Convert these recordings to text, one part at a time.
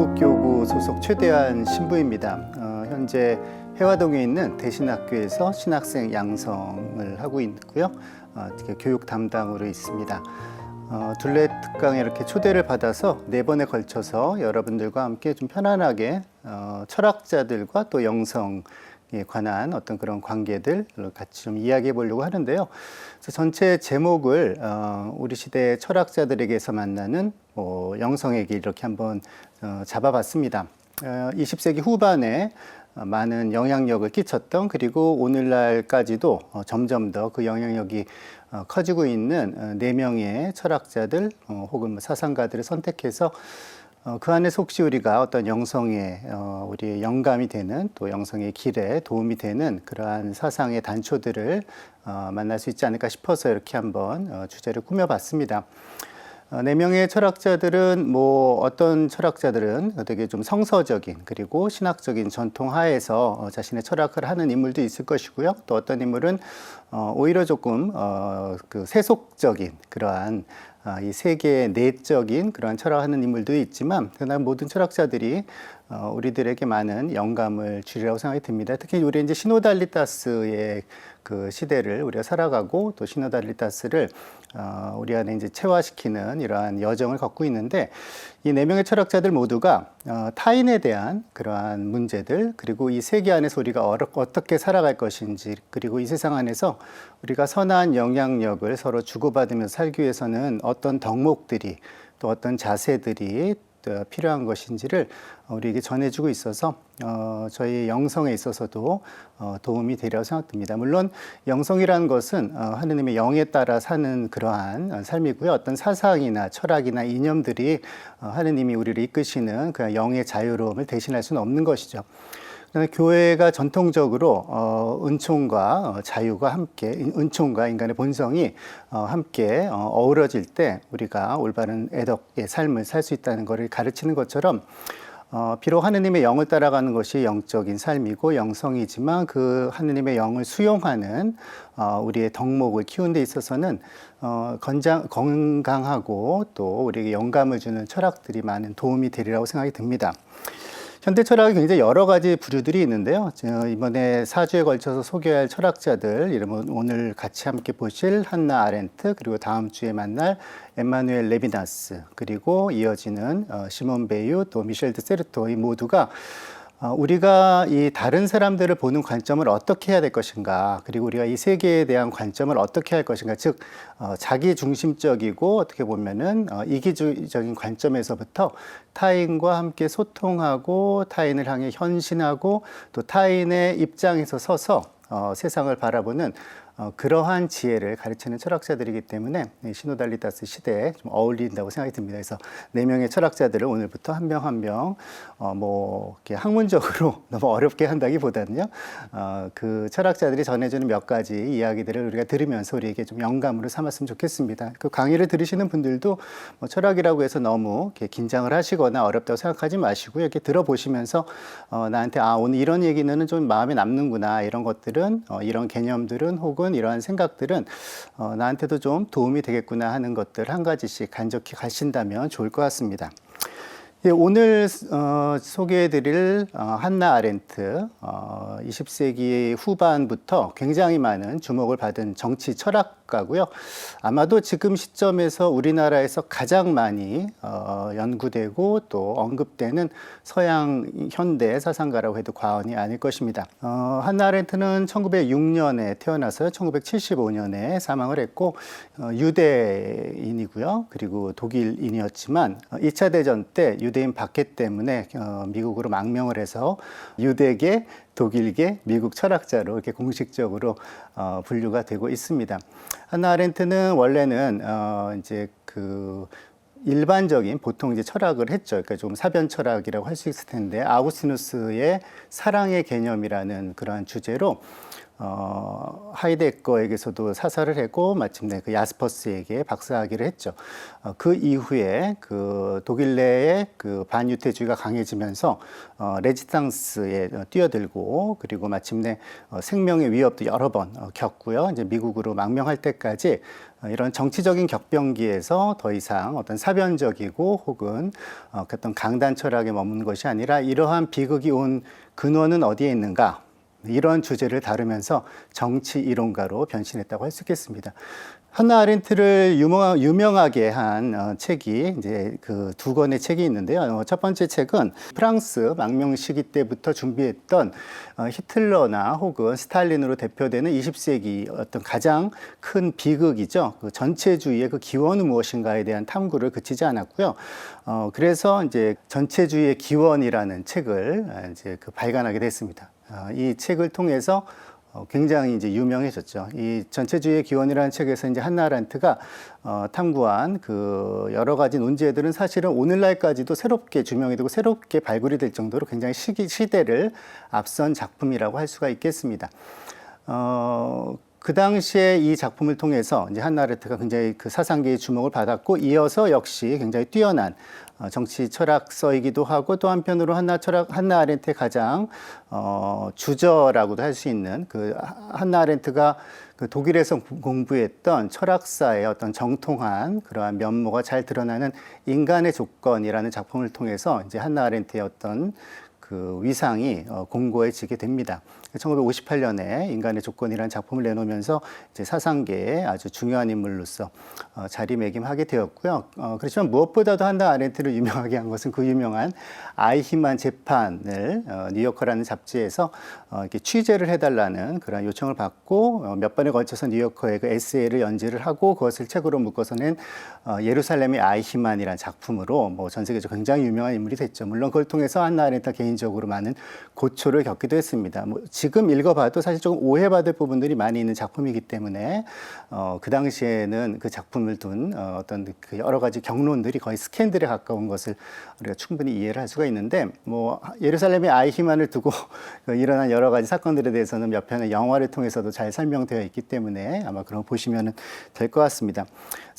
기독교구 소속 최대한 신부입니다. 현재 해화동에 있는 대신학교에서 신학생 양성을 하고 있고요. 교육 담당으로 있습니다. 둘레 특강에 이렇게 초대를 받아서 4번에 걸쳐서 여러분들과 함께 좀 편안하게 철학자들과 또 영성에 관한 어떤 그런 관계들을 같이 좀 이야기해 보려고 하는데요. 그래서 전체 제목을 우리 시대의 철학자들에게서 만나는 영성의 길 이렇게 한번 잡아봤습니다. 20세기 후반에 많은 영향력을 끼쳤던, 그리고 오늘날까지도 점점 더 그 영향력이 커지고 있는 4명의 철학자들 혹은 사상가들을 선택해서 그 안에서 혹시 우리가 어떤 영성의 우리의 영감이 되는, 또 영성의 길에 도움이 되는 그러한 사상의 단초들을 만날 수 있지 않을까 싶어서 이렇게 한번 주제를 꾸며봤습니다. 4명의 철학자들은 어떤 철학자들은 되게 좀 성서적인 그리고 신학적인 전통 하에서 자신의 철학을 하는 인물도 있을 것이고요. 또 어떤 인물은 오히려 조금 그 세속적인 그러한 이 세계의 내적인 그러한 철학하는 인물도 있지만, 그러나 모든 철학자들이 우리들에게 많은 영감을 주리라고 생각이 듭니다. 특히 우리 이제 시노달리타스의 그 시대를 우리가 살아가고, 또 시노달리타스를 우리 안에 이제 체화시키는 이러한 여정을 걷고 있는데, 이 4명의 철학자들 모두가 타인에 대한 그러한 문제들, 그리고 이 세계 안에서 우리가 어떻게 살아갈 것인지, 그리고 이 세상 안에서 우리가 선한 영향력을 서로 주고받으면서 살기 위해서는 어떤 덕목들이, 또 어떤 자세들이 필요한 것인지를 우리에게 전해주고 있어서 저희 영성에 있어서도 도움이 되리라고 생각됩니다. 물론 영성이라는 것은 하느님의 영에 따라 사는 그러한 삶이고요. 어떤 사상이나 철학이나 이념들이 하느님이 우리를 이끄시는 그 영의 자유로움을 대신할 수는 없는 것이죠. 교회가 전통적으로 은총과 자유가 함께, 은총과 인간의 본성이 함께 어우러질 때 우리가 올바른 애덕의 삶을 살 수 있다는 것을 가르치는 것처럼, 비록 하느님의 영을 따라가는 것이 영적인 삶이고 영성이지만, 그 하느님의 영을 수용하는 우리의 덕목을 키우는 데 있어서는 건강하고 또 우리에게 영감을 주는 철학들이 많은 도움이 되리라고 생각이 듭니다. 현대 철학이 굉장히 여러 가지 부류들이 있는데요. 이번에 4주에 걸쳐서 소개할 철학자들 이름은 오늘 같이 함께 보실 한나 아렌트, 그리고 다음 주에 만날 엠마누엘 레비나스, 그리고 이어지는 시몬 베유, 또 미셸 드 세르토, 이 모두가 우리가 이 다른 사람들을 보는 관점을 어떻게 해야 될 것인가, 그리고 우리가 이 세계에 대한 관점을 어떻게 할 것인가, 즉 자기 중심적이고 어떻게 보면은 이기주의적인 관점에서부터 타인과 함께 소통하고 타인을 향해 헌신하고 또 타인의 입장에서 서서 세상을 바라보는 그러한 지혜를 가르치는 철학자들이기 때문에 시노달리타스 시대에 좀 어울린다고 생각이 듭니다. 그래서 4명의 철학자들을 오늘부터 한 명 한 명 이렇게 학문적으로 너무 어렵게 한다기보다는요, 그 철학자들이 전해주는 몇 가지 이야기들을 우리가 들으면서 우리에게 좀 영감으로 삼았으면 좋겠습니다. 그 강의를 들으시는 분들도 철학이라고 해서 너무 이렇게 긴장을 하시거나 어렵다고 생각하지 마시고요. 이렇게 들어보시면서 나한테 오늘 이런 얘기는 좀 마음에 남는구나, 이런 것들은 이런 개념들은 혹은 이러한 생각들은 나한테도 좀 도움이 되겠구나 하는 것들 한 가지씩 간직히 가신다면 좋을 것 같습니다. 오늘 소개해드릴 한나 아렌트, 20세기 후반부터 굉장히 많은 주목을 받은 정치 철학가고요. 아마도 지금 시점에서 우리나라에서 가장 많이 연구되고 또 언급되는 서양 현대 사상가라고 해도 과언이 아닐 것입니다. 한나 아렌트는 1906년에 태어나서 1975년에 사망을 했고, 유대인이고요. 그리고 독일인이었지만 2차 대전 때 유대인 박해 때문에 미국으로 망명을 해서 유대계, 독일계, 미국 철학자로 이렇게 공식적으로 분류가 되고 있습니다. 한나 아렌트는 원래는 이제 그 일반적인 보통 이제 철학을 했죠. 그러니까 좀 사변 철학이라고 할 수 있을 텐데, 아우구스티누스의 사랑의 개념이라는 그러한 주제로 하이데거에게서도 사살을 했고 마침내 그 야스퍼스에게 박사학위를 했죠. 그 이후에 그 독일 내의 그 반유태주의가 강해지면서 레지스탕스에 뛰어들고 그리고 마침내 생명의 위협도 여러 번 겪고요. 이제 미국으로 망명할 때까지 이런 정치적인 격변기에서 더 이상 어떤 사변적이고 혹은 어떤 강단 철학에 머무는 것이 아니라 이러한 비극이 온 근원은 어디에 있는가? 이런 주제를 다루면서 정치 이론가로 변신했다고 할 수 있겠습니다. 한나 아렌트를 유명하게 한 책이 이제 그 두 권의 책이 있는데요. 첫 번째 책은 프랑스 망명 시기 때부터 준비했던 히틀러나 혹은 스탈린으로 대표되는 20세기 어떤 가장 큰 비극이죠. 그 전체주의의 그 기원은 무엇인가에 대한 탐구를 그치지 않았고요. 그래서 이제 전체주의의 기원이라는 책을 이제 그 발간하게 됐습니다. 이 책을 통해서 굉장히 이제 유명해졌죠. 이 전체주의의 기원이라는 책에서 이제 한나 아렌트가 탐구한 그 여러 가지 논제들은 사실은 오늘날까지도 새롭게 주명이 되고 새롭게 발굴이 될 정도로 굉장히 시대를 앞선 작품이라고 할 수가 있겠습니다. 그 당시에 이 작품을 통해서 이제 한나 아렌트가 굉장히 그 사상계의 주목을 받았고 이어서 역시 굉장히 뛰어난 정치 철학서이기도 하고 또 한편으로 한나 아렌트의 가장 주저라고도 할 수 있는 그 한나 아렌트가 그 독일에서 공부했던 철학사의 어떤 정통한 그러한 면모가 잘 드러나는 인간의 조건이라는 작품을 통해서 이제 한나 아렌트의 어떤 그 위상이 공고해지게 됩니다. 1958년에 인간의 조건이라는 작품을 내놓으면서 이제 사상계의 아주 중요한 인물로서 자리매김하게 되었고요. 그렇지만 무엇보다도 한나 아렌트를 유명하게 한 것은 그 유명한 아이히만 재판을 뉴요커라는 잡지에서 이렇게 취재를 해달라는 그런 요청을 받고 몇 번에 걸쳐서 뉴요커의 그 에세이를 연재를 하고 그것을 책으로 묶어서 낸 예루살렘의 아이히만이라는 작품으로 뭐 전 세계적으로 굉장히 유명한 인물이 됐죠. 물론 그걸 통해서 한나 아렌트가 개인적으로 많은 고초를 겪기도 했습니다. 뭐 지금 읽어봐도 사실 조금 오해받을 부분들이 많이 있는 작품이기 때문에 그 당시에는 그 작품을 둔 어떤 그 여러 가지 경론들이 거의 스캔들에 가까운 것을 우리가 충분히 이해를 할 수가 있는데 뭐 예루살렘의 아이히만을 두고 일어난 여러 가지 사건들에 대해서는 몇 편의 영화를 통해서도 잘 설명되어 있기 때문에 아마 그런 거 보시면 될 것 같습니다.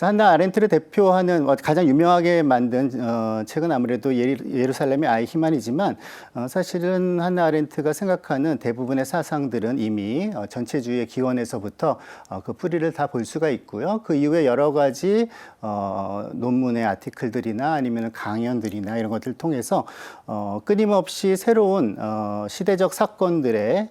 한나 아렌트를 대표하는 가장 유명하게 만든 책은 아무래도 예루살렘의 아이히만이지만 사실은 한나 아렌트가 생각하는 대부분의 사상들은 이미 전체주의의 기원에서부터 그 뿌리를 다 볼 수가 있고요. 그 이후에 여러 가지 논문의 아티클들이나 아니면 강연들이나 이런 것들을 통해서 끊임없이 새로운 시대적 사건들에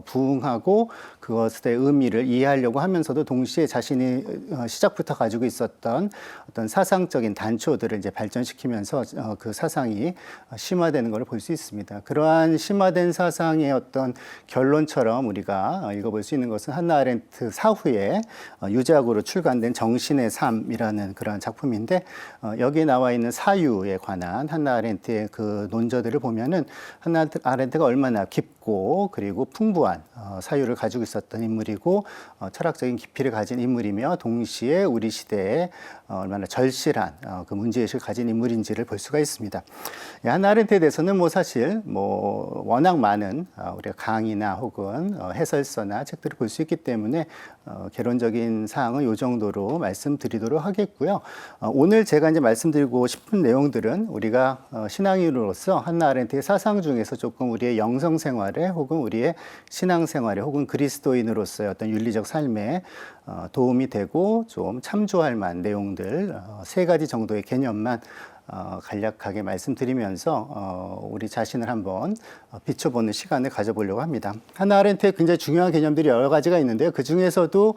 부응하고 그것의 의미를 이해하려고 하면서도 동시에 자신이 시작부터 가지고 있었던 어떤 사상적인 단초들을 이제 발전시키면서 그 사상이 심화되는 것을 볼 수 있습니다. 그러한 심화된 사상의 어떤 결론처럼 우리가 읽어볼 수 있는 것은 한나 아렌트 사후에 유작으로 출간된 정신의 삶이라는 그런 작품인데 여기에 나와 있는 사유에 관한 한나 아렌트의 그 논저들을 보면은 한나 아렌트가 얼마나 깊고 그리고 풍부한 사유를 가지고 있었던 인물이고 철학적인 깊이를 가진 인물이며 동시에 우리 시대에 얼마나 절실한 그 문제의식을 가진 인물인지를 볼 수가 있습니다. 한나 아렌트에 대해서는 뭐 사실 뭐 워낙 많은 우리가 강의나 혹은 해설서나 책들을 볼 수 있기 때문에 개론적인 사항은 이 정도로 말씀드리도록 하겠고요. 오늘 제가 이제 말씀드리고 싶은 내용들은 우리가 신앙인으로서 한나 아렌트의 사상 중에서 조금 우리의 영성 생활에 혹은 우리의 신앙 생활에 혹은 그리스도인으로서의 어떤 윤리적 삶에 도움이 되고 좀 참조할 만한 내용들 세 가지 정도의 개념만 간략하게 말씀드리면서 우리 자신을 한번 비춰보는 시간을 가져보려고 합니다. 한나 아렌트의 굉장히 중요한 개념들이 여러 가지가 있는데요. 그 중에서도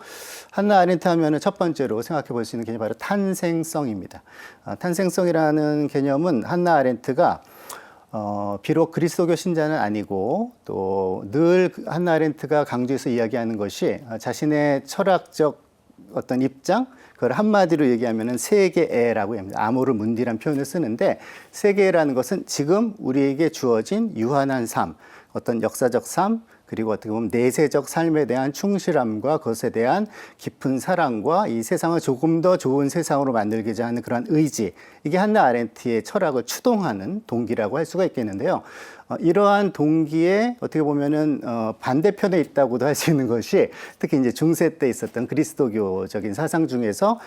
한나 아렌트 하면은 첫 번째로 생각해 볼 수 있는 개념이 바로 탄생성입니다. 탄생성이라는 개념은 한나 아렌트가 비록 그리스도교 신자는 아니고 또 늘 한나 아렌트가 강조해서 이야기하는 것이 자신의 철학적 어떤 입장, 그걸 한마디로 얘기하면은 세계애라고 합니다. 아모르 문디라는 표현을 쓰는데 세계애라는 것은 지금 우리에게 주어진 유한한 삶, 어떤 역사적 삶, 그리고 어떻게 보면 내세적 삶에 대한 충실함과 그것에 대한 깊은 사랑과 이 세상을 조금 더 좋은 세상으로 만들고자 하는 그런 의지, 이게 한나 아렌트의 철학을 추동하는 동기라고 할 수가 있겠는데요. 이러한 동기에 어떻게 보면은 반대편에 있다고도 할 수 있는 것이 특히 이제 중세 때 있었던 그리스도교적인 사상 중에서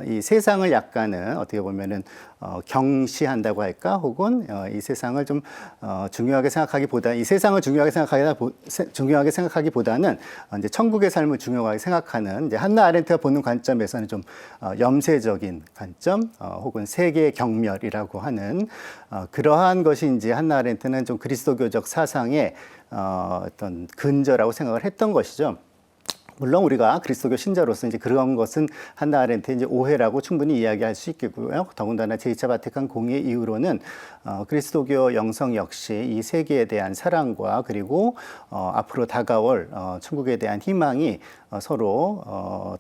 이 세상을 약간은 어떻게 보면은 경시한다고 할까, 혹은 이 세상을 좀 중요하게 생각하기보다 이 세상을 중요하게 생각하기보다는 이제 천국의 삶을 중요하게 생각하는 이제 한나 아렌트가 보는 관점에서는 좀 염세적인 관점, 혹은 세계의 경멸이라고 하는 그러한 것이 이제 한나 아렌트는 좀 그리스도교적 사상의 어떤 근저라고 생각을 했던 것이죠. 물론 우리가 그리스도교 신자로서 이제 그런 것은 한나 아렌트의 이제 오해라고 충분히 이야기할 수 있겠고요. 더군다나 제2차 바티칸 공의 이후로는 그리스도교 영성 역시 이 세계에 대한 사랑과 그리고 앞으로 다가올 천국에 대한 희망이 서로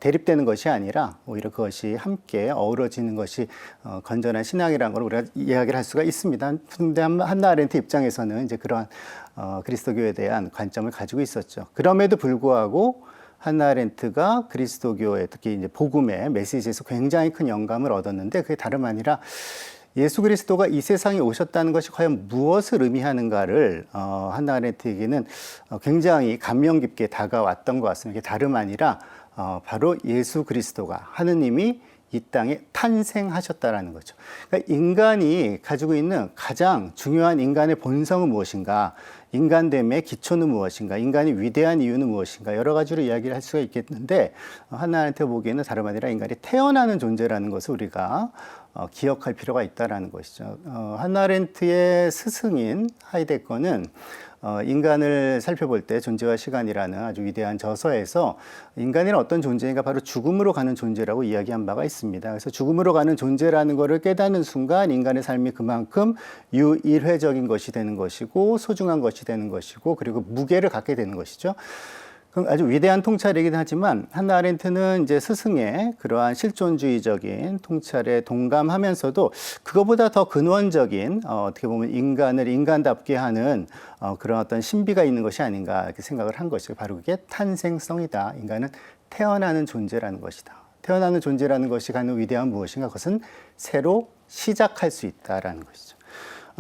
대립되는 것이 아니라 오히려 그것이 함께 어우러지는 것이 건전한 신앙이라는 걸 우리가 이야기를 할 수가 있습니다. 그런데 한나 아렌트 입장에서는 이제 그러한 그리스도교에 대한 관점을 가지고 있었죠. 그럼에도 불구하고 한나 아렌트가 그리스도교의 특히 이제 복음의 메시지에서 굉장히 큰 영감을 얻었는데 그게 다름 아니라 예수 그리스도가 이 세상에 오셨다는 것이 과연 무엇을 의미하는가를 한나 아렌트에게는 굉장히 감명 깊게 다가왔던 것 같습니다. 이게 다름 아니라 바로 예수 그리스도가 하느님이 이 땅에 탄생하셨다라는 거죠. 그러니까 인간이 가지고 있는 가장 중요한 인간의 본성은 무엇인가? 인간됨의 기초는 무엇인가? 인간이 위대한 이유는 무엇인가? 여러 가지로 이야기를 할 수가 있겠는데 한나 아렌트 보기에는 다름 아니라 인간이 태어나는 존재라는 것을 우리가 기억할 필요가 있다라는 것이죠. 한나 아렌트의 스승인 하이데거는 인간을 살펴볼 때 존재와 시간이라는 아주 위대한 저서에서 인간이란 어떤 존재인가 바로 죽음으로 가는 존재라고 이야기한 바가 있습니다. 그래서 죽음으로 가는 존재라는 것을 깨닫는 순간 인간의 삶이 그만큼 유일회적인 것이 되는 것이고 소중한 것이 되는 것이고 그리고 무게를 갖게 되는 것이죠. 아주 위대한 통찰이긴 하지만 한나 아렌트는 이제 스승의 그러한 실존주의적인 통찰에 동감하면서도 그것보다 더 근원적인 어떻게 보면 인간을 인간답게 하는 그런 어떤 신비가 있는 것이 아닌가 이렇게 생각을 한 것이고 바로 그게 탄생성이다. 인간은 태어나는 존재라는 것이다. 태어나는 존재라는 것이 갖는 위대한 무엇인가 그것은 새로 시작할 수 있다라는 것이죠.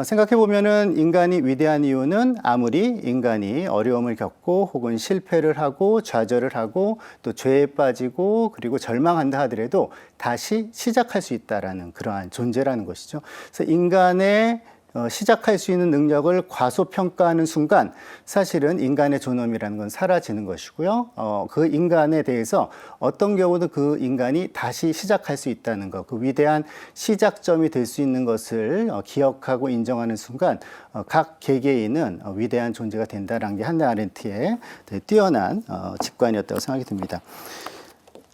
생각해 보면은 인간이 위대한 이유는 아무리 인간이 어려움을 겪고 혹은 실패를 하고 좌절을 하고 또 죄에 빠지고 그리고 절망한다 하더라도 다시 시작할 수 있다라는 그러한 존재라는 것이죠. 그래서 인간의 시작할 수 있는 능력을 과소평가하는 순간 사실은 인간의 존엄이라는 건 사라지는 것이고요. 그 인간에 대해서 어떤 경우도 그 인간이 다시 시작할 수 있다는 것, 그 위대한 시작점이 될 수 있는 것을 기억하고 인정하는 순간 각 개개인은 위대한 존재가 된다는 게 한나 아렌트의 뛰어난 직관이었다고 생각이 듭니다.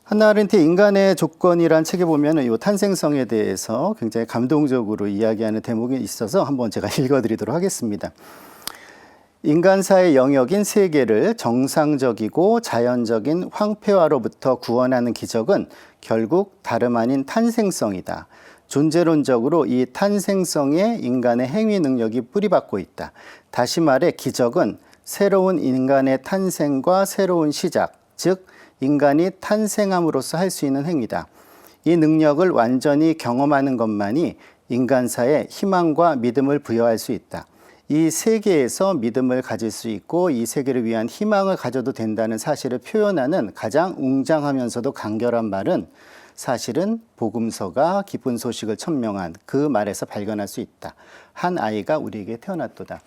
한나 아렌트의 인간의 조건이란 책에 보면 이 탄생성에 대해서 굉장히 감동적으로 이야기하는 대목이 있어서 한번 제가 읽어드리도록 하겠습니다. 인간사의 영역인 세계를 정상적이고 자연적인 황폐화로부터 구원하는 기적은 결국 다름 아닌 탄생성이다. 존재론적으로 이 탄생성에 인간의 행위 능력이 뿌리박고 있다. 다시 말해 기적은 새로운 인간의 탄생과 새로운 시작, 즉 인간이 탄생함으로써 할 수 있는 행위다. 이 능력을 완전히 경험하는 것만이 인간사에 희망과 믿음을 부여할 수 있다. 이 세계에서 믿음을 가질 수 있고 이 세계를 위한 희망을 가져도 된다는 사실을 표현하는 가장 웅장하면서도 간결한 말은 사실은 복음서가 기쁜 소식을 천명한 그 말에서 발견할 수 있다. 한 아이가 우리에게 태어났도다.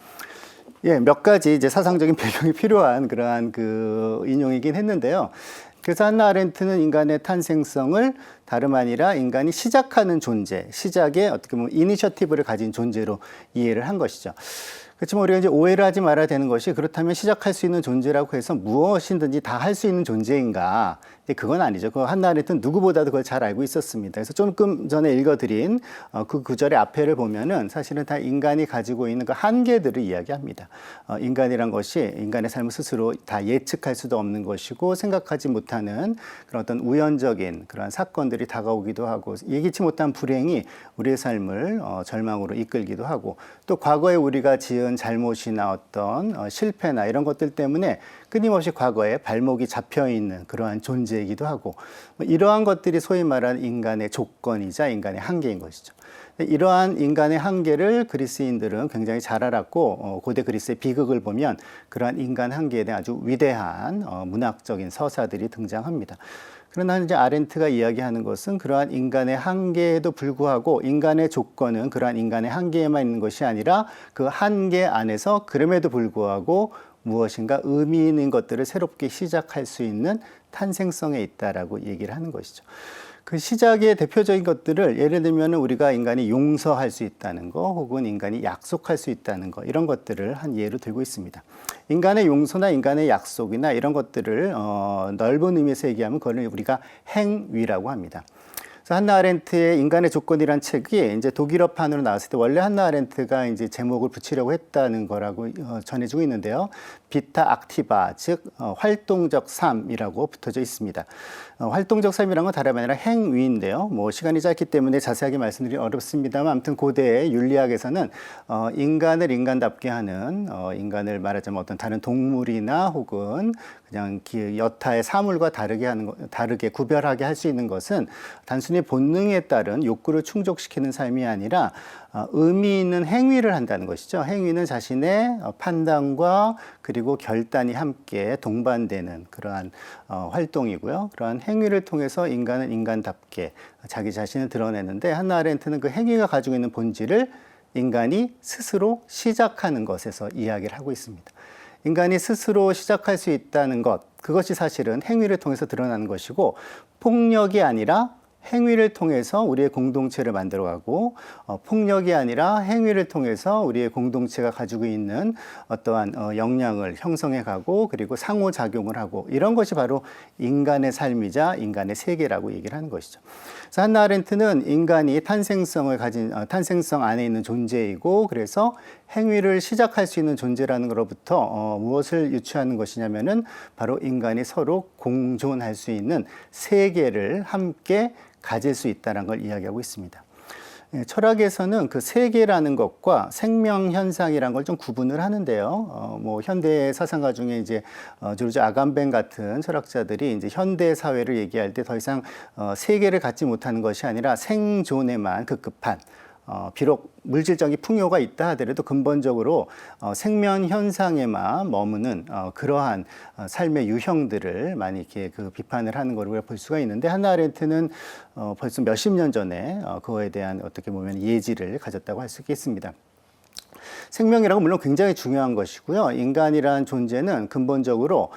예, 몇 가지 이제 사상적인 배경이 필요한 그러한 그 인용이긴 했는데요. 그래서 한나 아렌트는 인간의 탄생성을 다름 아니라 인간이 시작하는 존재, 시작에 어떻게 보면 이니셔티브를 가진 존재로 이해를 한 것이죠. 그렇지만 우리가 이제 오해를 하지 말아야 되는 것이 그렇다면 시작할 수 있는 존재라고 해서 무엇이든지 다 할 수 있는 존재인가? 근데 그건 아니죠. 그 한나 아렌트는 누구보다도 그걸 잘 알고 있었습니다. 그래서 조금 전에 읽어드린 그 구절의 앞에를 보면은 사실은 다 인간이 가지고 있는 그 한계들을 이야기합니다. 인간이란 것이 인간의 삶을 스스로 다 예측할 수도 없는 것이고 생각하지 못하는 그런 어떤 우연적인 그런 사건들이 다가오기도 하고 예기치 못한 불행이 우리의 삶을 절망으로 이끌기도 하고 또 과거에 우리가 지은 작은 잘못이나 어떤 실패나 이런 것들 때문에 끊임없이 과거에 발목이 잡혀 있는 그러한 존재이기도 하고, 이러한 것들이 소위 말하는 인간의 조건이자 인간의 한계인 것이죠. 이러한 인간의 한계를 그리스인들은 굉장히 잘 알았고, 고대 그리스의 비극을 보면 그러한 인간 한계에 대한 아주 위대한 문학적인 서사들이 등장합니다. 그러나 이제 아렌트가 이야기하는 것은 그러한 인간의 한계에도 불구하고 인간의 조건은 그러한 인간의 한계에만 있는 것이 아니라 그 한계 안에서 그럼에도 불구하고 무엇인가 의미 있는 것들을 새롭게 시작할 수 있는 탄생성에 있다라고 얘기를 하는 것이죠. 그 시작의 대표적인 것들을 예를 들면 우리가 인간이 용서할 수 있다는 거, 혹은 인간이 약속할 수 있다는 거, 이런 것들을 한 예로 들고 있습니다. 인간의 용서나 인간의 약속이나 이런 것들을 넓은 의미에서 얘기하면 그걸 우리가 행위라고 합니다. 그래서 한나 아렌트의 인간의 조건이란 책이 이제 독일어판으로 나왔을 때 원래 한나 아렌트가 이제 제목을 붙이려고 했다는 거라고 전해지고 있는데요. 비타 악티바, 즉 활동적 삶이라고 붙어져 있습니다. 활동적 삶이란 건 다름 아니라 행위인데요. 뭐 시간이 짧기 때문에 자세하게 말씀드리기 어렵습니다만, 아무튼 고대의 윤리학에서는 인간을 인간답게 하는, 인간을 말하자면 어떤 다른 동물이나 혹은 그냥 여타의 사물과 다르게 구별하게 할 수 있는 것은 단순히 본능에 따른 욕구를 충족시키는 삶이 아니라 의미 있는 행위를 한다는 것이죠. 행위는 자신의 판단과 그리고 결단이 함께 동반되는 그러한 활동이고요. 그러한 행위를 통해서 인간은 인간답게 자기 자신을 드러내는데, 한나 아렌트는 그 행위가 가지고 있는 본질을 인간이 스스로 시작하는 것에서 이야기를 하고 있습니다. 인간이 스스로 시작할 수 있다는 것, 그것이 사실은 행위를 통해서 드러나는 것이고, 폭력이 아니라 행위를 통해서 우리의 공동체를 만들어가고, 폭력이 아니라 행위를 통해서 우리의 공동체가 가지고 있는 어떠한 역량을 형성해가고, 그리고 상호작용을 하고, 이런 것이 바로 인간의 삶이자 인간의 세계라고 얘기를 하는 것이죠. 그래서 한나 아렌트는 인간이 탄생성을 가진 탄생성 안에 있는 존재이고, 그래서 행위를 시작할 수 있는 존재라는 것으로부터 무엇을 유추하는 것이냐면은 바로 인간이 서로 공존할 수 있는 세계를 함께 가질 수 있다는 걸 이야기하고 있습니다. 철학에서는 그 세계라는 것과 생명 현상이라는 걸 좀 구분을 하는데요. 뭐 현대 사상가 중에 이제 조르주 아감벤 같은 철학자들이 이제 현대 사회를 얘기할 때 더 이상 세계를 갖지 못하는 것이 아니라 생존에만 급급한, 비록 물질적인 풍요가 있다 하더라도 근본적으로 생명 현상에만 머무는 그러한 삶의 유형들을 많이 이렇게 비판을 하는 걸 볼 수가 있는데, 한나 아렌트는 벌써 몇십 년 전에 그거에 대한 어떻게 보면 예지를 가졌다고 할 수 있겠습니다. 생명이라고 물론 굉장히 중요한 것이고요. 인간이라는 존재는 근본적으로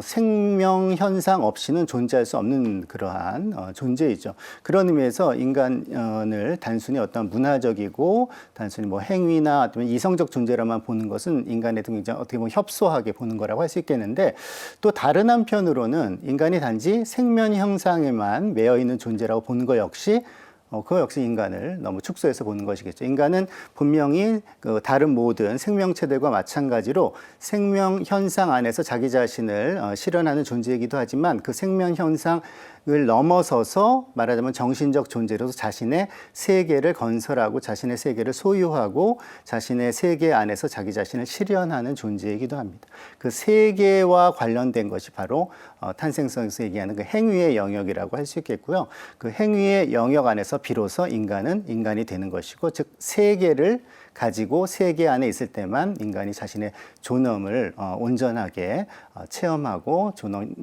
생명 현상 없이는 존재할 수 없는 그러한 존재이죠. 그런 의미에서 인간을 단순히 어떤 문화적이고 단순히 뭐 행위나 아니면 이성적 존재로만 보는 것은 인간에 굉장히 어떻게 보면 협소하게 보는 거라고 할 수 있겠는데, 또 다른 한편으로는 인간이 단지 생명 형상에만 매여 있는 존재라고 보는 것 역시 그거 역시 인간을 너무 축소해서 보는 것이겠죠. 인간은 분명히 다른 모든 생명체들과 마찬가지로 생명 현상 안에서 자기 자신을 실현하는 존재이기도 하지만, 그 생명 현상을 넘어서서 말하자면 정신적 존재로서 자신의 세계를 건설하고 자신의 세계를 소유하고 자신의 세계 안에서 자기 자신을 실현하는 존재이기도 합니다. 그 세계와 관련된 것이 바로 탄생성에서 얘기하는 그 행위의 영역이라고 할 수 있겠고요. 그 행위의 영역 안에서 비로소 인간은 인간이 되는 것이고, 즉 세계를 가지고 세계 안에 있을 때만 인간이 자신의 존엄을 온전하게 체험하고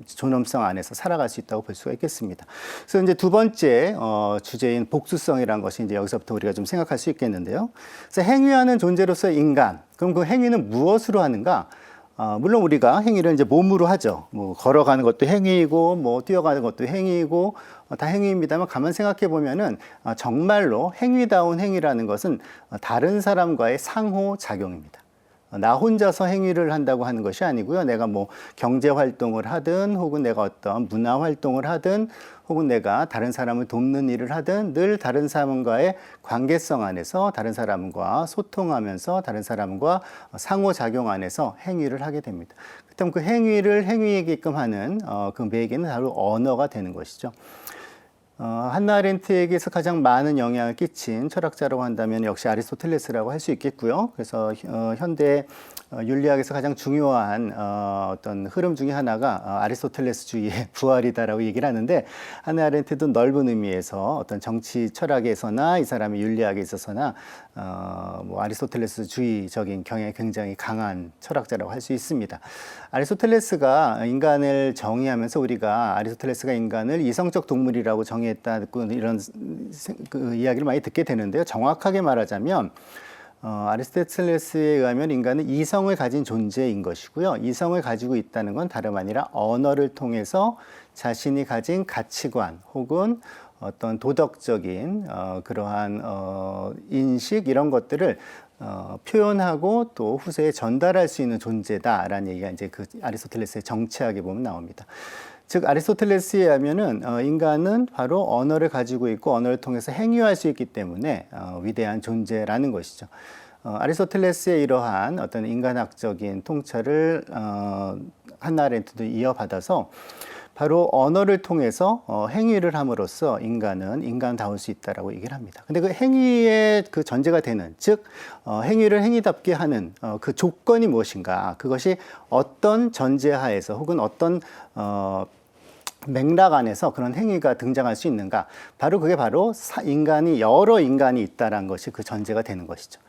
존엄성 안에서 살아갈 수 있다고 볼 수가 있겠습니다. 그래서 이제 두 번째 주제인 복수성이라는 것이 이제 여기서부터 우리가 좀 생각할 수 있겠는데요. 그래서 행위하는 존재로서의 인간, 그럼 그 행위는 무엇으로 하는가? 물론 우리가 행위를 이제 몸으로 하죠. 뭐 걸어가는 것도 행위이고, 뭐 뛰어가는 것도 행위이고, 다 행위입니다만, 가만 생각해 보면은 정말로 행위다운 행위라는 것은 다른 사람과의 상호 작용입니다. 나 혼자서 행위를 한다고 하는 것이 아니고요. 내가 뭐 경제 활동을 하든, 혹은 내가 어떤 문화 활동을 하든, 혹은 내가 다른 사람을 돕는 일을 하든, 늘 다른 사람과의 관계성 안에서 다른 사람과 소통하면서 다른 사람과 상호작용 안에서 행위를 하게 됩니다. 그렇다면 그 행위를 행위이게끔 하는 그 매개는 바로 언어가 되는 것이죠. 한나 아렌트에게서 가장 많은 영향을 끼친 철학자라고 한다면 역시 아리스토텔레스라고 할 수 있겠고요. 그래서 현대 윤리학에서 가장 중요한 어떤 흐름 중에 하나가 아리스토텔레스주의의 부활이다라고 얘기를 하는데, 한나 아렌트도 넓은 의미에서 어떤 정치 철학에서나 이 사람의 윤리학에 있어서나 뭐 아리스토텔레스주의적인 경향이 굉장히 강한 철학자라고 할 수 있습니다. 아리스토텔레스가 인간을 정의하면서 우리가 아리스토텔레스가 인간을 이성적 동물이라고 정의했다, 이런 그 이야기를 많이 듣게 되는데요. 정확하게 말하자면 아리스토텔레스에 의하면 인간은 이성을 가진 존재인 것이고요. 이성을 가지고 있다는 건 다름 아니라 언어를 통해서 자신이 가진 가치관 혹은 어떤 도덕적인 그러한 인식, 이런 것들을 표현하고 또 후세에 전달할 수 있는 존재다라는 얘기가 이제 그 아리스토텔레스의 정치학에 보면 나옵니다. 즉 아리스토텔레스에 의하면은 인간은 바로 언어를 가지고 있고 언어를 통해서 행위할 수 있기 때문에 위대한 존재라는 것이죠. 아리스토텔레스의 이러한 어떤 인간학적인 통찰을 한나 아렌트도 이어받아서 바로 언어를 통해서 행위를 함으로써 인간은 인간다울 수 있다라고 얘기를 합니다. 근데 그 행위의 그 전제가 되는, 즉 행위를 행위답게 하는 그 조건이 무엇인가? 그것이 어떤 전제하에서 혹은 어떤 맥락 안에서 그런 행위가 등장할 수 있는가? 바로 그게 바로 여러 인간이 있다는 것이 그 전제가 되는 것이죠.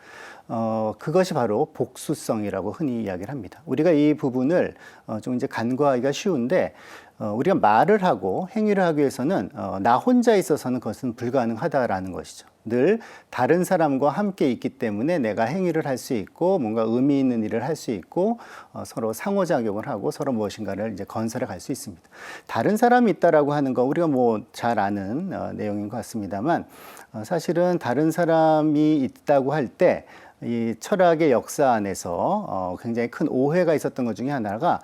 그것이 바로 복수성이라고 흔히 이야기를 합니다. 우리가 이 부분을 좀 이제 간과하기가 쉬운데, 우리가 말을 하고 행위를 하기 위해서는 나 혼자 있어서는 그것은 불가능하다라는 것이죠. 늘 다른 사람과 함께 있기 때문에 내가 행위를 할 수 있고 뭔가 의미 있는 일을 할 수 있고 서로 상호작용을 하고 서로 무엇인가를 이제 건설해 갈 수 있습니다. 다른 사람이 있다라고 하는 거 우리가 뭐 잘 아는 내용인 것 같습니다만, 사실은 다른 사람이 있다고 할 때 이 철학의 역사 안에서 굉장히 큰 오해가 있었던 것 중에 하나가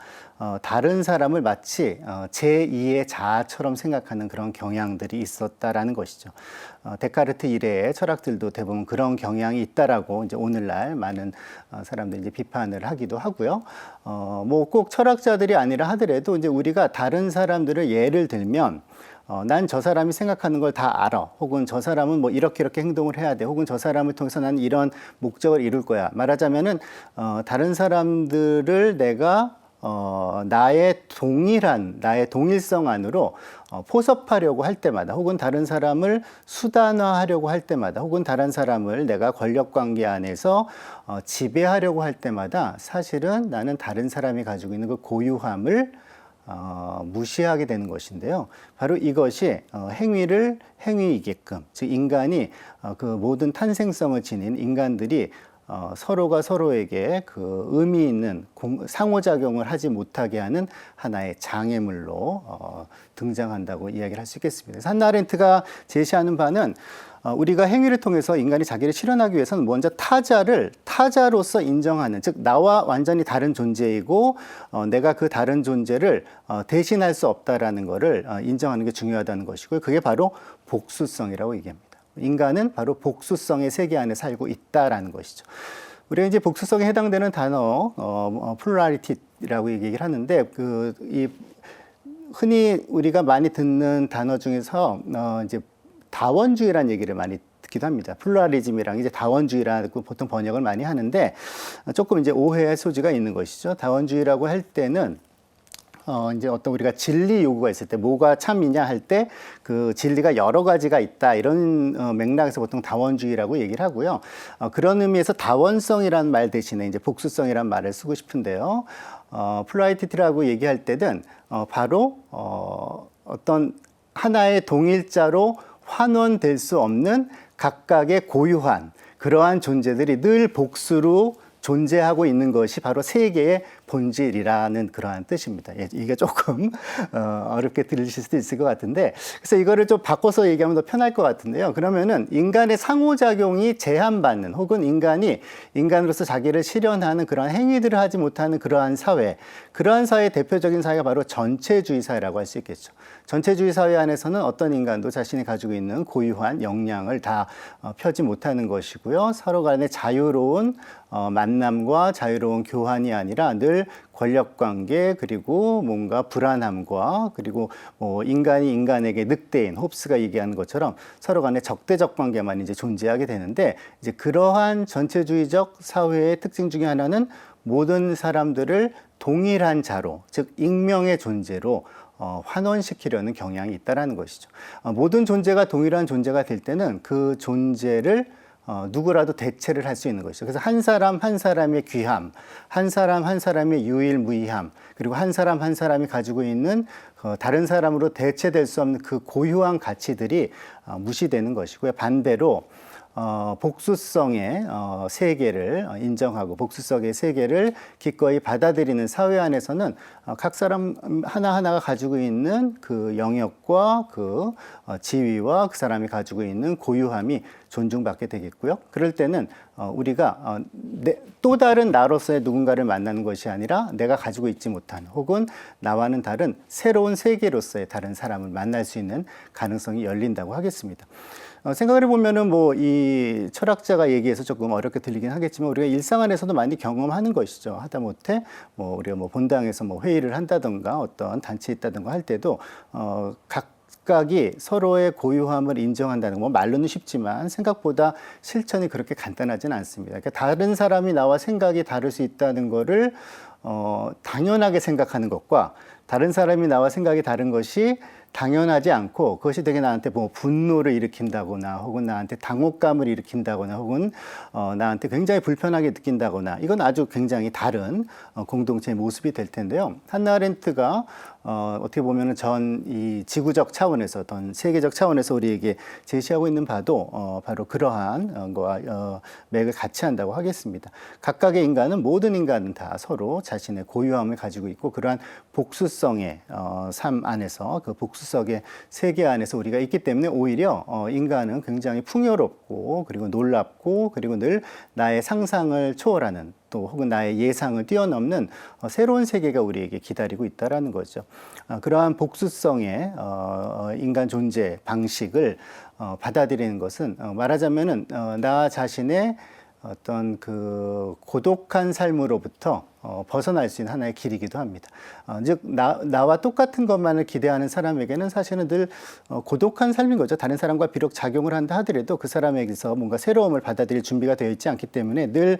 다른 사람을 마치 제2의 자아처럼 생각하는 그런 경향들이 있었다라는 것이죠. 데카르트 이래의 철학들도 대부분 그런 경향이 있다라고 이제 오늘날 많은 사람들이 이제 비판을 하기도 하고요. 뭐 꼭 철학자들이 아니라 하더라도 이제 우리가 다른 사람들을 예를 들면 난 저 사람이 생각하는 걸 다 알아. 혹은 저 사람은 뭐 이렇게 행동을 해야 돼. 혹은 저 사람을 통해서 나는 이런 목적을 이룰 거야. 말하자면은 다른 사람들을 내가 나의 동일성 안으로 포섭하려고 할 때마다, 혹은 다른 사람을 수단화하려고 할 때마다, 혹은 다른 사람을 내가 권력관계 안에서 지배하려고 할 때마다 사실은 나는 다른 사람이 가지고 있는 그 고유함을 무시하게 되는 것인데요. 바로 이것이 행위이게끔, 즉 인간이 그 모든 탄생성을 지닌 인간들이 서로가 서로에게 그 의미 있는 상호작용을 하지 못하게 하는 하나의 장애물로 등장한다고 이야기를 할 수 있겠습니다. 그래서 한나 아렌트가 제시하는 바는 우리가 행위를 통해서 인간이 자기를 실현하기 위해서는 먼저 타자를 타자로서 인정하는, 즉 나와 완전히 다른 존재이고 내가 그 다른 존재를 대신할 수 없다라는 것을 인정하는 게 중요하다는 것이고요. 그게 바로 복수성이라고 얘기합니다. 인간은 바로 복수성의 세계 안에 살고 있다라는 것이죠. 우리가 이제 복수성에 해당되는 단어 플루라리티라고 얘기를 하는데, 흔히 우리가 많이 듣는 단어 중에서 이제 다원주의라는 얘기를 많이 듣기도 합니다. 플루라리즘이랑 이제 다원주의라고 보통 번역을 많이 하는데 조금 이제 오해의 소지가 있는 것이죠. 다원주의라고 할 때는 이제 어떤 우리가 진리 요구가 있을 때 뭐가 참이냐 할 때 그 진리가 여러 가지가 있다, 이런 맥락에서 보통 다원주의라고 얘기를 하고요. 그런 의미에서 다원성이라는 말 대신에 이제 복수성이라는 말을 쓰고 싶은데요. 플루라리티라고 얘기할 때는 바로 어떤 하나의 동일자로 환원될 수 없는 각각의 고유한 그러한 존재들이 늘 복수로 존재하고 있는 것이 바로 세계의 본질이라는 그러한 뜻입니다. 이게 조금 어렵게 들리실 수도 있을 것 같은데, 그래서 이거를 좀 바꿔서 얘기하면 더 편할 것 같은데요. 그러면은 인간의 상호작용이 제한받는, 혹은 인간이 인간으로서 자기를 실현하는 그러한 행위들을 하지 못하는 그러한 사회의 대표적인 사회가 바로 전체주의 사회라고 할 수 있겠죠. 전체주의 사회 안에서는 어떤 인간도 자신이 가지고 있는 고유한 역량을 다 펴지 못하는 것이고요. 서로 간의 자유로운 만남과 자유로운 교환이 아니라 늘 늘 권력 관계 그리고 뭔가 불안함과 그리고 인간이 인간에게 늑대인 홉스가 얘기하는 것처럼 서로 간에 적대적 관계만 이제 존재하게 되는데 이제 그러한 전체주의적 사회의 특징 중에 하나는 모든 사람들을 동일한 자로, 즉 익명의 존재로 환원시키려는 경향이 있다라는 것이죠. 모든 존재가 동일한 존재가 될 때는 그 존재를 누구라도 대체를 할 수 있는 것이죠. 그래서 한 사람 한 사람의 귀함, 한 사람 한 사람의 유일무이함, 그리고 한 사람 한 사람이 가지고 있는 다른 사람으로 대체될 수 없는 그 고유한 가치들이 무시되는 것이고요. 반대로 복수성의 세계를 인정하고 복수성의 세계를 기꺼이 받아들이는 사회 안에서는 각 사람 하나하나가 가지고 있는 그 영역과 그 지위와 그 사람이 가지고 있는 고유함이 존중받게 되겠고요. 그럴 때는 우리가 또 다른 나로서의 누군가를 만나는 것이 아니라 내가 가지고 있지 못한 혹은 나와는 다른 새로운 세계로서의 다른 사람을 만날 수 있는 가능성이 열린다고 하겠습니다. 생각을 해보면은 이 철학자가 얘기해서 조금 어렵게 들리긴 하겠지만 우리가 일상 안에서도 많이 경험하는 것이죠. 하다못해 우리가 본당에서 회의를 한다든가 어떤 단체에 있다든가 할 때도 각각이 서로의 고유함을 인정한다는 거 말로는 쉽지만 생각보다 실천이 그렇게 간단하지는 않습니다. 그러니까 다른 사람이 나와 생각이 다를 수 있다는 거를 당연하게 생각하는 것과 다른 사람이 나와 생각이 다른 것이 당연하지 않고 그것이 되게 나한테 분노를 일으킨다거나 혹은 나한테 당혹감을 일으킨다거나 혹은 나한테 굉장히 불편하게 느낀다거나 이건 아주 굉장히 다른 공동체의 모습이 될 텐데요. 한나 아렌트가 어떻게 보면 이 지구적 차원에서 어떤 세계적 차원에서 우리에게 제시하고 있는 바도 바로 그러한 거와 맥을 같이 한다고 하겠습니다. 각각의 인간은 모든 인간은 다 서로 자신의 고유함을 가지고 있고 그러한 복수성의 삶 안에서 그 복수성의 세계 안에서 우리가 있기 때문에 오히려 인간은 굉장히 풍요롭고 그리고 놀랍고 그리고 늘 나의 상상을 초월하는 또 혹은 나의 예상을 뛰어넘는 새로운 세계가 우리에게 기다리고 있다라는 거죠. 그러한 복수성의 인간 존재 방식을 받아들이는 것은 말하자면은 나 자신의 어떤 그 고독한 삶으로부터 벗어날 수 있는 하나의 길이기도 합니다. 즉 나와 똑같은 것만을 기대하는 사람에게는 사실은 늘 고독한 삶인 거죠. 다른 사람과 비록 작용을 한다 하더라도 그 사람에게서 뭔가 새로움을 받아들일 준비가 되어 있지 않기 때문에 늘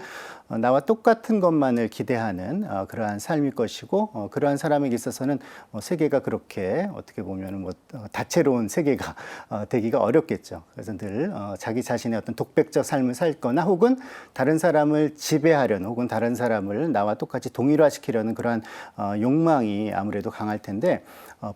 나와 똑같은 것만을 기대하는 그러한 삶일 것이고 그러한 사람에게 있어서는 세계가 그렇게 어떻게 보면 다채로운 세계가 되기가 어렵겠죠. 그래서 늘 자기 자신의 어떤 독백적 삶을 살거나 혹은 다른 사람을 지배하려는 혹은 다른 사람을 나와 똑같이 동일화시키려는 그러한 욕망이 아무래도 강할 텐데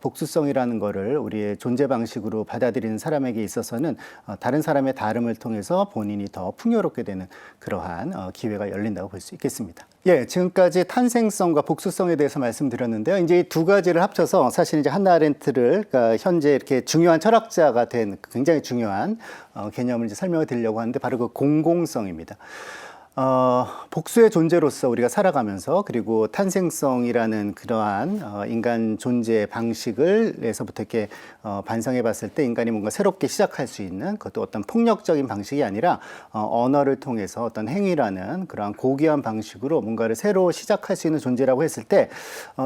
복수성이라는 거를 우리의 존재 방식으로 받아들이는 사람에게 있어서는 다른 사람의 다름을 통해서 본인이 더 풍요롭게 되는 그러한 기회가 열린다고 볼 수 있겠습니다. 예, 지금까지 탄생성과 복수성에 대해서 말씀드렸는데요. 이제 이 두 가지를 합쳐서 사실 이제 한나 아렌트를 그러니까 현재 이렇게 중요한 철학자가 된 굉장히 중요한 개념을 이제 설명을 드리려고 하는데 바로 그 공공성입니다. 복수의 존재로서 우리가 살아가면서 그리고 탄생성이라는 그러한 인간 존재 방식을에서부터 이렇게 반성해 봤을 때 인간이 뭔가 새롭게 시작할 수 있는 그것도 어떤 폭력적인 방식이 아니라 언어를 통해서 어떤 행위라는 그러한 고귀한 방식으로 뭔가를 새로 시작할 수 있는 존재라고 했을 때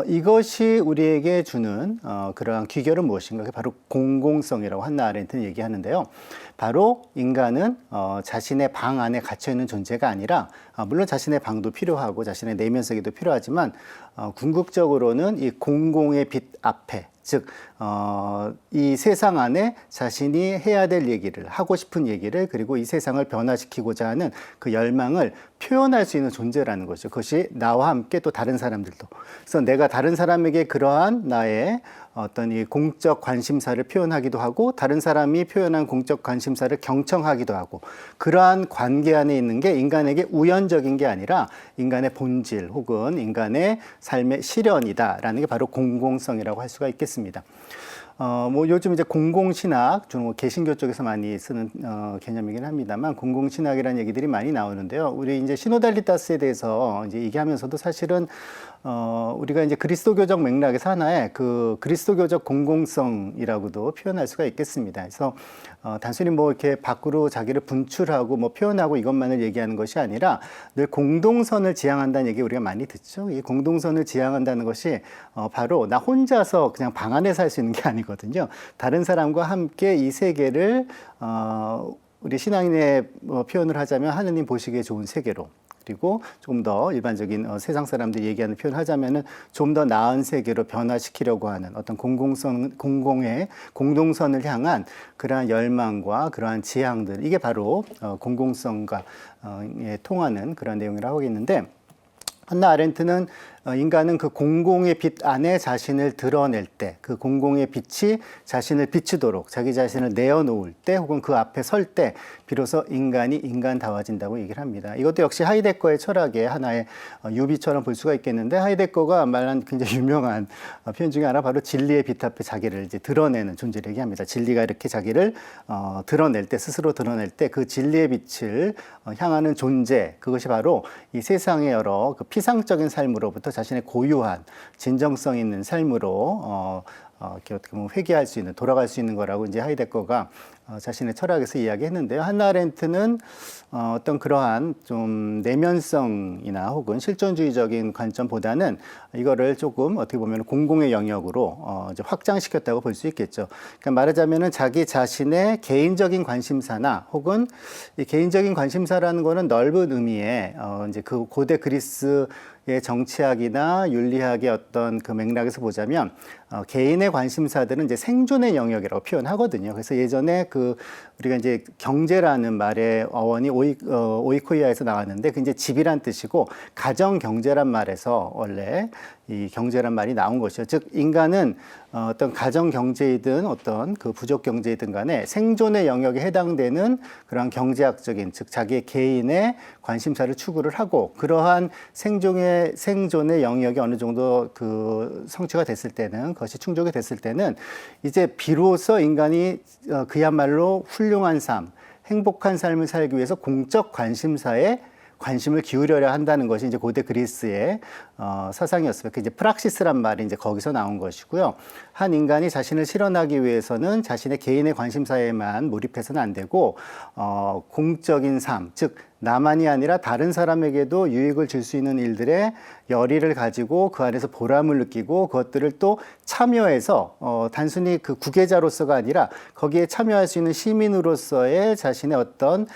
이것이 우리에게 주는 그러한 귀결은 무엇인가? 그게 바로 공공성이라고 한나 아렌트는 얘기하는데요. 바로 인간은 자신의 방 안에 갇혀 있는 존재가 아니라 물론 자신의 방도 필요하고 자신의 내면 세계도 필요하지만 궁극적으로는 이 공공의 빛 앞에 즉 이 세상 안에 자신이 해야 될 얘기를 하고 싶은 얘기를 그리고 이 세상을 변화시키고자 하는 그 열망을 표현할 수 있는 존재라는 거죠. 그것이 나와 함께 또 다른 사람들도. 그래서 내가 다른 사람에게 그러한 나의 어떤 이 공적 관심사를 표현하기도 하고 다른 사람이 표현한 공적 관심사를 경청하기도 하고 그러한 관계 안에 있는 게 인간에게 우연적인 게 아니라 인간의 본질 혹은 인간의 삶의 실현이다라는 게 바로 공공성이라고 할 수가 있겠습니다. 요즘 이제 공공신학, 주로 개신교 쪽에서 많이 쓰는 개념이긴 합니다만 공공신학이라는 얘기들이 많이 나오는데요. 우리 이제 시노달리타스에 대해서 이제 얘기하면서도 사실은 우리가 이제 그리스도교적 맥락에서 하나의 그 그리스도교적 공공성이라고도 표현할 수가 있겠습니다. 그래서 단순히 뭐 이렇게 밖으로 자기를 분출하고 뭐 표현하고 이것만을 얘기하는 것이 아니라 늘 공동선을 지향한다는 얘기 우리가 많이 듣죠. 이 공동선을 지향한다는 것이 바로 나 혼자서 그냥 방 안에 살 수 있는 게 아니거든요. 다른 사람과 함께 이 세계를 우리 신앙인의 표현을 하자면 하느님 보시기에 좋은 세계로, 그리고 조금 더 일반적인 세상 사람들이 얘기하는 표현을 하자면은 좀 더 나은 세계로 변화시키려고 하는 어떤 공공의 공동선을 향한 그러한 열망과 그러한 지향들, 이게 바로 공공성과 통하는 그런 내용이라고 하겠는데, 한나 아렌트는 인간은 그 공공의 빛 안에 자신을 드러낼 때, 그 공공의 빛이 자신을 비추도록 자기 자신을 내어놓을 때, 혹은 그 앞에 설 때 비로소 인간이 인간다워진다고 얘기를 합니다. 이것도 역시 하이데거의 철학의 하나의 유비처럼 볼 수가 있겠는데, 하이데거가 말한 굉장히 유명한 표현 중에 하나, 바로 진리의 빛 앞에 자기를 이제 드러내는 존재를 얘기합니다. 진리가 이렇게 자기를 드러낼 때, 스스로 드러낼 때 그 진리의 빛을 향하는 존재, 그것이 바로 이 세상의 여러 그 피상적인 삶으로부터 자신의 고유한 진정성 있는 삶으로 이렇게 어떻게 보면 회귀할 수 있는, 돌아갈 수 있는 거라고 이제 하이데거가 자신의 철학에서 이야기했는데요. 한나 아렌트는 어떤 그러한 좀 내면성이나 혹은 실존주의적인 관점보다는 이거를 조금 어떻게 보면 공공의 영역으로 이제 확장시켰다고 볼 수 있겠죠. 그러니까 말하자면은 자기 자신의 개인적인 관심사나, 혹은 이 개인적인 관심사라는 거는 넓은 의미의 이제 그 고대 그리스의 정치학이나 윤리학의 어떤 그 맥락에서 보자면 개인의 관심사들은 이제 생존의 영역이라고 표현하거든요. 그래서 예전에 그 우리가 이제 경제라는 말의 어원이 오이코이아에서 나왔는데, 그 이제 집이란 뜻이고 가정 경제란 말에서 원래 이 경제란 말이 나온 것이죠. 즉 인간은 어떤 가정 경제이든 어떤 그 부족 경제이든 간에 생존의 영역에 해당되는 그런 경제학적인, 즉 자기의 개인의 관심사를 추구를 하고, 그러한 생존의 영역이 어느 정도 그 성취가 됐을 때는, 그것이 충족이 됐을 때는 이제 비로소 인간이 그야말로 훌륭한 삶, 행복한 삶을 살기 위해서 공적 관심사에 관심을 기울여야 한다는 것이 이제 고대 그리스의 사상이었습니다. 그 이제 프락시스란 말이 이제 거기서 나온 것이고요. 한 인간이 자신을 실현하기 위해서는 자신의 개인의 관심사에만 몰입해서는 안 되고 공적인 삶, 즉 나만이 아니라 다른 사람에게도 유익을 줄 수 있는 일들에 열의를 가지고 그 안에서 보람을 느끼고 그것들을 또 참여해서 단순히 그 구계자로서가 아니라 거기에 참여할 수 있는 시민으로서의 자신의 어떤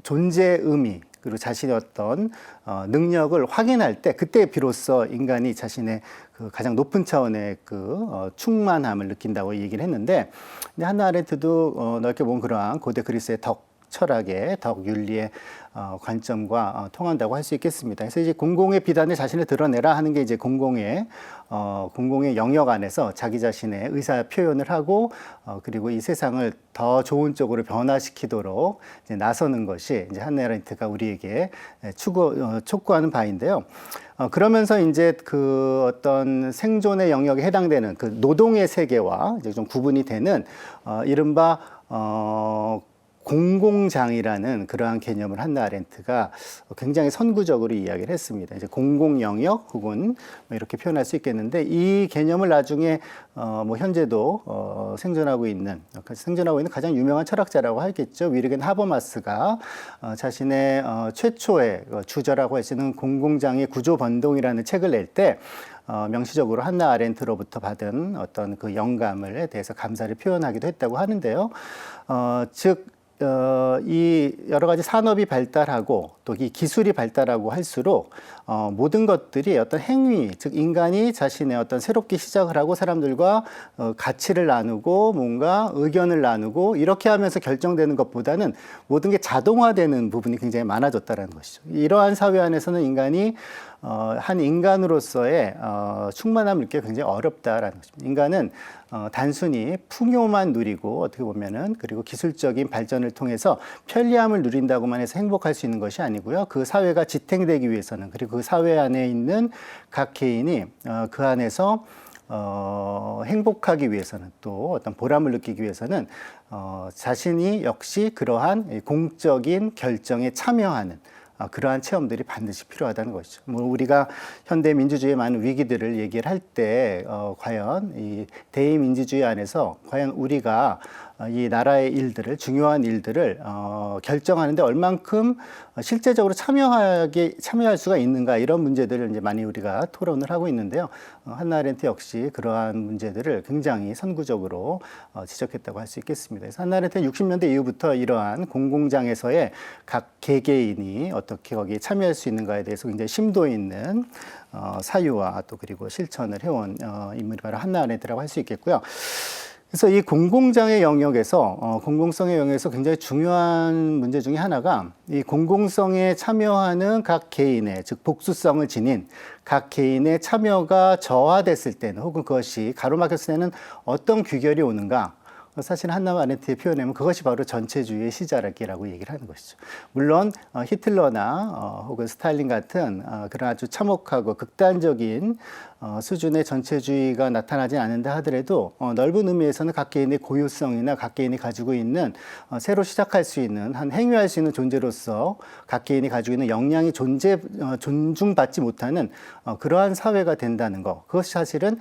존재의 의미, 그리고 자신의 어떤 능력을 확인할 때, 그때 비로소 인간이 자신의 그 가장 높은 차원의 그 충만함을 느낀다고 얘기를 했는데, 근데 한나 아렌트도 넓게 보면 그러한 고대 그리스의 덕 철학의, 덕 윤리의 관점과 통한다고 할 수 있겠습니다. 그래서 이제 공공의 비단에 자신을 드러내라 하는 게 이제 공공의 영역 안에서 자기 자신의 의사 표현을 하고 그리고 이 세상을 더 좋은 쪽으로 변화시키도록 이제 나서는 것이 이제 한나 아렌트가 우리에게 촉구하는 바인데요. 그러면서 이제 그 어떤 생존의 영역에 해당되는 그 노동의 세계와 이제 좀 구분이 되는 이른바 공공장이라는 그러한 개념을 한나 아렌트가 굉장히 선구적으로 이야기를 했습니다. 이제 공공 영역 혹은 뭐 이렇게 표현할 수 있겠는데, 이 개념을 나중에 뭐 현재도 생존하고 있는 가장 유명한 철학자라고 하겠죠. 위르겐 하버마스가 자신의 최초의 주저라고 할 수 있는 공공장의 구조 변동이라는 책을 낼 때 명시적으로 한나 아렌트로부터 받은 어떤 그 영감에 대해서 감사를 표현하기도 했다고 하는데요. 즉 이 여러 가지 산업이 발달하고 또 이 기술이 발달하고 할수록 모든 것들이 어떤 행위, 즉 인간이 자신의 어떤 새롭게 시작을 하고 사람들과 가치를 나누고 뭔가 의견을 나누고 이렇게 하면서 결정되는 것보다는 모든 게 자동화되는 부분이 굉장히 많아졌다는 것이죠. 이러한 사회 안에서는 인간이 한 인간으로서의 충만함을 느끼기 굉장히 어렵다라는 것입니다. 인간은 단순히 풍요만 누리고 어떻게 보면은 그리고 기술적인 발전을 통해서 편리함을 누린다고만 해서 행복할 수 있는 것이 아니고요. 그 사회가 지탱되기 위해서는, 그리고 그 사회 안에 있는 각 개인이 그 안에서 행복하기 위해서는, 또 어떤 보람을 느끼기 위해서는 자신이 역시 그러한 공적인 결정에 참여하는 그러한 체험들이 반드시 필요하다는 것이죠. 뭐 우리가 현대 민주주의의 많은 위기들을 얘기를 할 때 과연 이 대의민주주의 안에서 과연 우리가 이 나라의 일들을 중요한 일들을 결정하는데 얼만큼 실제적으로 참여할 수가 있는가 이런 문제들을 이제 많이 우리가 토론을 하고 있는데요. 한나 아렌트 역시 그러한 문제들을 굉장히 선구적으로 지적했다고 할 수 있겠습니다. 그래서 한나 아렌트는 60년대 이후부터 이러한 공공장에서의 각 개개인이 어떻게 거기에 참여할 수 있는가에 대해서 굉장히 심도 있는 사유와 또 그리고 실천을 해온 인물이 바로 한나 아렌트라고 할 수 있겠고요. 그래서 이 공공장의 영역에서 공공성의 영역에서 굉장히 중요한 문제 중에 하나가 이 공공성에 참여하는 각 개인의 즉 복수성을 지닌 각 개인의 참여가 저하됐을 때는 혹은 그것이 가로막혔을 때는 어떤 귀결이 오는가. 사실 한나 아렌트의 표현에는 그것이 바로 전체주의의 시작이라고 얘기를 하는 것이죠. 물론 히틀러나 혹은 스탈린 같은 그런 아주 참혹하고 극단적인 수준의 전체주의가 나타나지 않는다 하더라도 넓은 의미에서는 각 개인의 고유성이나 각 개인이 가지고 있는 새로 시작할 수 있는 행위할 수 있는 존재로서 각 개인이 가지고 있는 역량이 존중받지 못하는 그러한 사회가 된다는 것. 그것이 사실은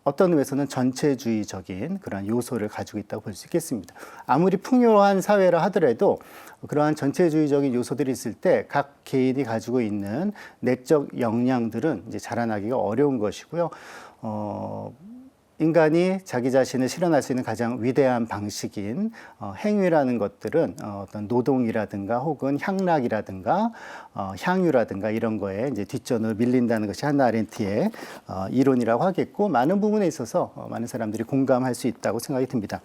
어떤 의미에서는 전체주의적인 그런 요소를 가지고 있다고 볼 수 있겠습니다. 아무리 풍요한 사회라 하더라도 그러한 전체주의적인 요소들이 있을 때 각 개인이 가지고 있는 내적 역량들은 이제 자라나기가 어려운 것이고요. 인간이 자기 자신을 실현할 수 있는 가장 위대한 방식인 행위라는 것들은 어떤 노동이라든가 혹은 향락이라든가 향유라든가 이런 거에 이제 뒷전으로 밀린다는 것이 한나 아렌트의 이론이라고 하겠고 많은 부분에 있어서 많은 사람들이 공감할 수 있다고 생각이 듭니다.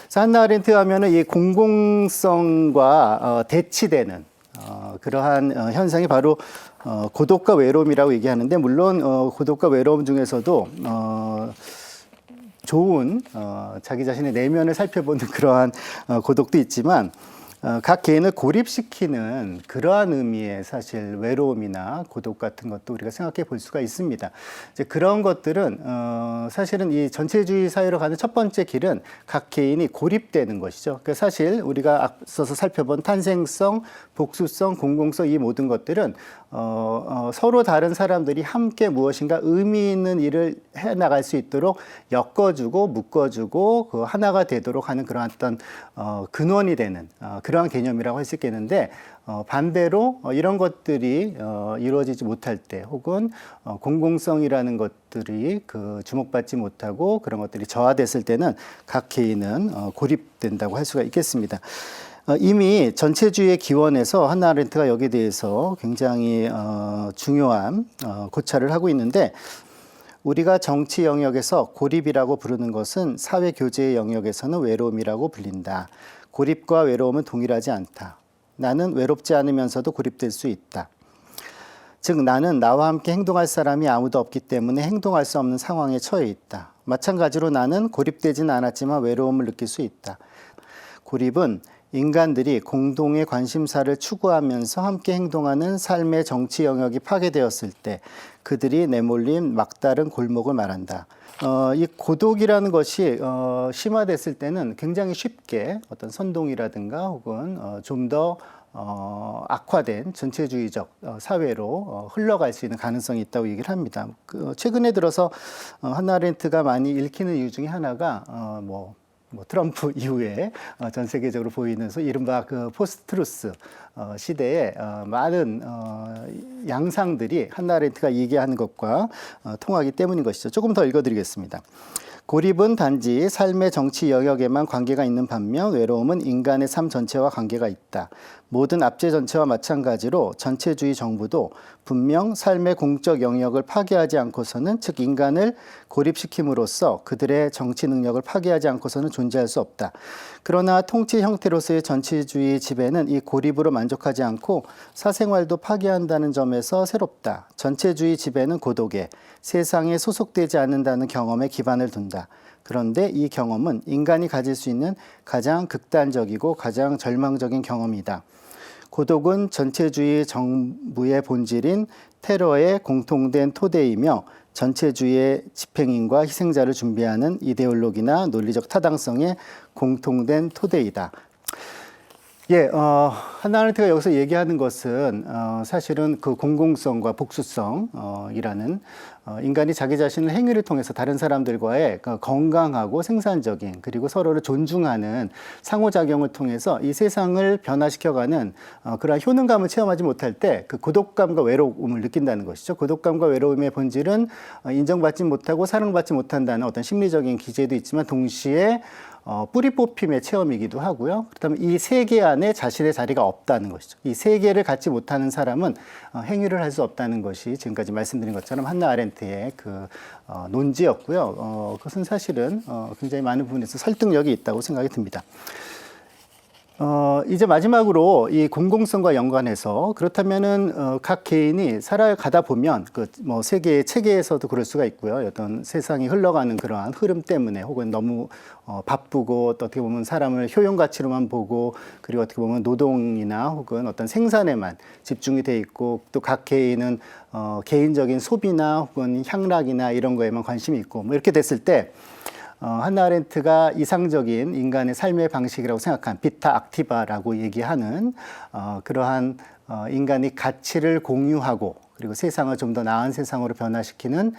그래서 한나 아렌트 하면은 이 공공성과 대치되는 그러한 현상이 바로 고독과 외로움이라고 얘기하는데 물론 고독과 외로움 중에서도 좋은 자기 자신의 내면을 살펴보는 그러한 고독도 있지만 각 개인을 고립시키는 그러한 의미의 사실 외로움이나 고독 같은 것도 우리가 생각해 볼 수가 있습니다. 이제 그런 것들은 사실은 이 전체주의 사회로 가는 첫 번째 길은 각 개인이 고립되는 것이죠. 그러니까 사실 우리가 앞서서 살펴본 탄생성, 복수성, 공공성 이 모든 것들은 서로 다른 사람들이 함께 무엇인가 의미 있는 일을 해 나갈 수 있도록 엮어주고 묶어주고 그 하나가 되도록 하는 그러한 어떤 근원이 되는 그러한 개념이라고 할 수 있겠는데 반대로 이런 것들이 이루어지지 못할 때 혹은 공공성이라는 것들이 그 주목받지 못하고 그런 것들이 저하됐을 때는 각 개인은 고립된다고 할 수가 있겠습니다. 이미 전체주의의 기원에서 한나 아렌트가 여기에 대해서 굉장히 중요한 고찰을 하고 있는데 우리가 정치 영역에서 고립이라고 부르는 것은 사회교제의 영역에서는 외로움이라고 불린다. 고립과 외로움은 동일하지 않다. 나는 외롭지 않으면서도 고립될 수 있다. 즉 나는 나와 함께 행동할 사람이 아무도 없기 때문에 행동할 수 없는 상황에 처해 있다. 마찬가지로 나는 고립되지는 않았지만 외로움을 느낄 수 있다. 고립은 인간들이 공동의 관심사를 추구하면서 함께 행동하는 삶의 정치 영역이 파괴되었을 때 그들이 내몰린 막다른 골목을 말한다. 이 고독이라는 것이 심화됐을 때는 굉장히 쉽게 어떤 선동이라든가 혹은 좀 더 악화된 전체주의적 사회로 흘러갈 수 있는 가능성이 있다고 얘기를 합니다. 최근에 들어서 한나 아렌트가 많이 읽히는 이유 중에 하나가 트럼프 이후에 전 세계적으로 보이는 이른바 그 포스트루스 시대에 많은 양상들이 한나 아렌트가 얘기하는 것과 통하기 때문인 것이죠. 조금 더 읽어드리겠습니다. 고립은 단지 삶의 정치 영역에만 관계가 있는 반면 외로움은 인간의 삶 전체와 관계가 있다. 모든 압제 전체와 마찬가지로 전체주의 정부도 분명 삶의 공적 영역을 파괴하지 않고서는 즉 인간을 고립시킴으로써 그들의 정치 능력을 파괴하지 않고서는 존재할 수 없다. 그러나 통치 형태로서의 전체주의 지배는 이 고립으로 만족하지 않고 사생활도 파괴한다는 점에서 새롭다. 전체주의 지배는 고독에 세상에 소속되지 않는다는 경험에 기반을 둔다. 그런데 이 경험은 인간이 가질 수 있는 가장 극단적이고 가장 절망적인 경험이다. 고독은 전체주의 정부의 본질인 테러의 공통된 토대이며 전체주의의 집행인과 희생자를 준비하는 이데올로기나 논리적 타당성의 공통된 토대이다. 예, 한나 아렌트가 여기서 얘기하는 것은 사실은 그 공공성과 복수성이라는 인간이 자기 자신의 행위를 통해서 다른 사람들과의 그 건강하고 생산적인 그리고 서로를 존중하는 상호작용을 통해서 이 세상을 변화시켜가는 그러한 효능감을 체험하지 못할 때 그 고독감과 외로움을 느낀다는 것이죠. 고독감과 외로움의 본질은 인정받지 못하고 사랑받지 못한다는 어떤 심리적인 기제도 있지만 동시에 뿌리 뽑힘의 체험이기도 하고요. 그렇다면 이 세계 안에 자신의 자리가 없다는 것이죠. 이 세계를 갖지 못하는 사람은 행위를 할 수 없다는 것이 지금까지 말씀드린 것처럼 한나 아렌트의 그 논지였고요. 그것은 사실은 굉장히 많은 부분에서 설득력이 있다고 생각이 듭니다. 이제 마지막으로 이 공공성과 연관해서 그렇다면은 각 개인이 살아가다 보면 그 뭐 세계의 체계에서도 그럴 수가 있고요. 어떤 세상이 흘러가는 그러한 흐름 때문에 혹은 너무 바쁘고 또 어떻게 보면 사람을 효용 가치로만 보고 그리고 어떻게 보면 노동이나 혹은 어떤 생산에만 집중이 돼 있고 또 각 개인은 개인적인 소비나 혹은 향락이나 이런 거에만 관심이 있고 뭐 이렇게 됐을 때 한나 아렌트가 이상적인 인간의 삶의 방식이라고 생각한 비타 악티바라고 얘기하는 그러한 인간이 가치를 공유하고 그리고 세상을 좀 더 나은 세상으로 변화시키는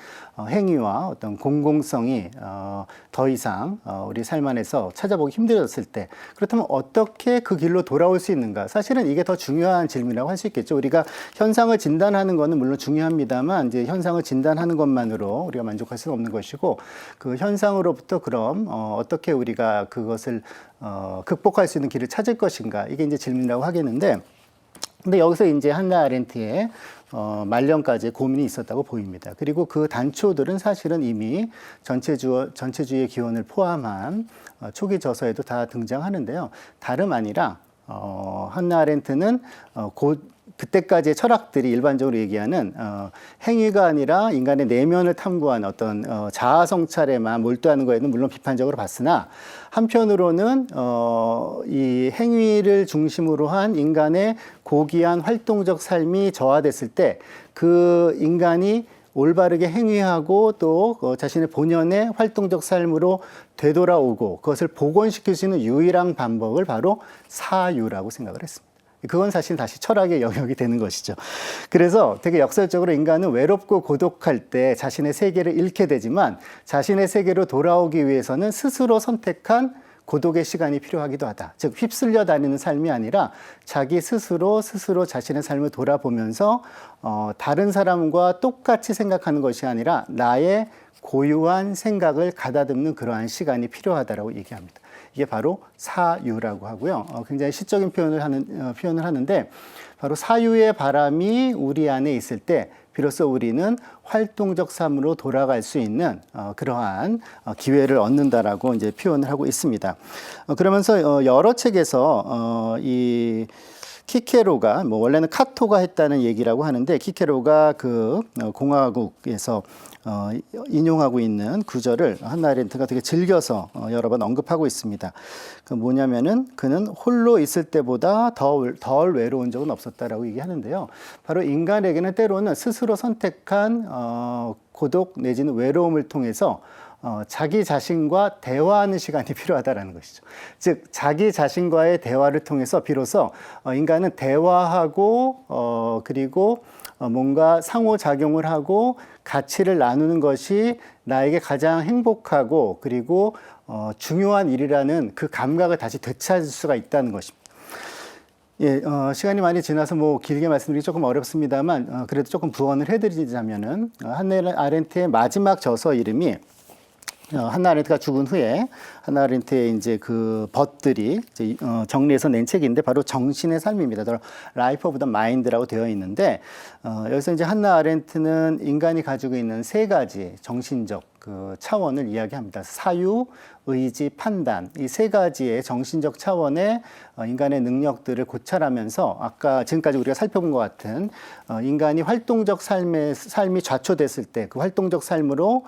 행위와 어떤 공공성이 더 이상 우리 삶 안에서 찾아보기 힘들어졌을 때 그렇다면 어떻게 그 길로 돌아올 수 있는가? 사실은 이게 더 중요한 질문이라고 할 수 있겠죠. 우리가 현상을 진단하는 것은 물론 중요합니다만 이제 현상을 진단하는 것만으로 우리가 만족할 수는 없는 것이고 그 현상으로부터 그럼 어떻게 우리가 그것을 극복할 수 있는 길을 찾을 것인가? 이게 이제 질문이라고 하겠는데 근데 여기서 이제 한나 아렌트의 말년까지 고민이 있었다고 보입니다. 그리고 그 단초들은 사실은 이미 전체주의 기원을 포함한 초기 저서에도 다 등장하는데요. 다름 아니라 한나 아렌트는 그때까지의 철학들이 일반적으로 얘기하는 행위가 아니라 인간의 내면을 탐구하는 어떤 자아 성찰에만 몰두하는 거에는 물론 비판적으로 봤으나 한편으로는 이 행위를 중심으로 한 인간의 고귀한 활동적 삶이 저하됐을 때 그 인간이 올바르게 행위하고 또 자신의 본연의 활동적 삶으로 되돌아오고 그것을 복원시킬 수 있는 유일한 방법을 바로 사유라고 생각을 했습니다. 그건 사실 다시 철학의 영역이 되는 것이죠. 그래서 되게 역설적으로 인간은 외롭고 고독할 때 자신의 세계를 잃게 되지만 자신의 세계로 돌아오기 위해서는 스스로 선택한 고독의 시간이 필요하기도 하다. 즉 휩쓸려 다니는 삶이 아니라 자기 스스로 자신의 삶을 돌아보면서 다른 사람과 똑같이 생각하는 것이 아니라 나의 고유한 생각을 가다듬는 그러한 시간이 필요하다라고 얘기합니다. 이게 바로 사유라고 하고요. 굉장히 시적인 표현을 하는데 바로 사유의 바람이 우리 안에 있을 때 비로소 우리는 활동적 삶으로 돌아갈 수 있는 그러한 기회를 얻는다라고 이제 표현을 하고 있습니다. 그러면서 여러 책에서 이 키케로가 뭐 원래는 카토가 했다는 얘기라고 하는데 키케로가 그 공화국에서 인용하고 있는 구절을 한나 아렌트가 되게 즐겨서 여러 번 언급하고 있습니다. 그 뭐냐면은 그는 홀로 있을 때보다 덜 외로운 적은 없었다라고 얘기하는데요. 바로 인간에게는 때로는 스스로 선택한 고독 내지는 외로움을 통해서 자기 자신과 대화하는 시간이 필요하다라는 것이죠. 즉 자기 자신과의 대화를 통해서 비로소 인간은 대화하고 그리고 뭔가 상호작용을 하고 가치를 나누는 것이 나에게 가장 행복하고 그리고 중요한 일이라는 그 감각을 다시 되찾을 수가 있다는 것입니다. 예, 시간이 많이 지나서 뭐 길게 말씀드리기 조금 어렵습니다만 그래도 조금 부언을 해드리자면은 한나 아렌트의 마지막 저서 이름이 한나 아렌트가 죽은 후에 한나 아렌트의 이제 그 벗들이 이제 정리해서 낸 책인데 바로 정신의 삶입니다. Life of the Mind라고 되어 있는데 여기서 이제 한나 아렌트는 인간이 가지고 있는 세 가지 정신적 그 차원을 이야기합니다. 사유, 의지, 판단 이 세 가지의 정신적 차원의 인간의 능력들을 고찰하면서 아까 지금까지 우리가 살펴본 것 같은 인간이 활동적 삶이 좌초됐을 때 그 활동적 삶으로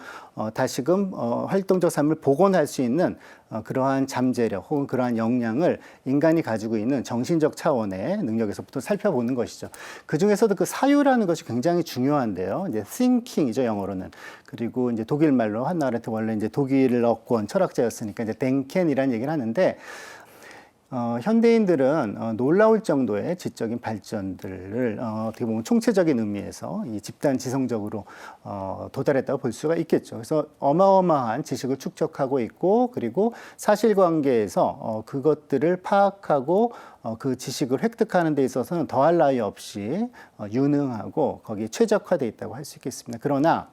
다시금 활동적 삶을 복원할 수 있는 그러한 잠재력 혹은 그러한 역량을 인간이 가지고 있는 정신적 차원의 능력에서부터 살펴보는 것이죠. 그 중에서도 그 사유라는 것이 굉장히 중요한데요. 이제 thinking이죠, 영어로는. 그리고 이제 독일 말로 한나 아렌트 원래 이제 독일어권 철학자였으니까 이제 덴켄이라는 얘기를 하는데 현대인들은 놀라울 정도의 지적인 발전들을 어떻게 보면 총체적인 의미에서 이 집단 지성적으로 도달했다고 볼 수가 있겠죠. 그래서 어마어마한 지식을 축적하고 있고, 그리고 사실관계에서 그것들을 파악하고 그 지식을 획득하는 데 있어서는 더할 나위 없이 유능하고 거기에 최적화되어 있다고 할 수 있겠습니다. 그러나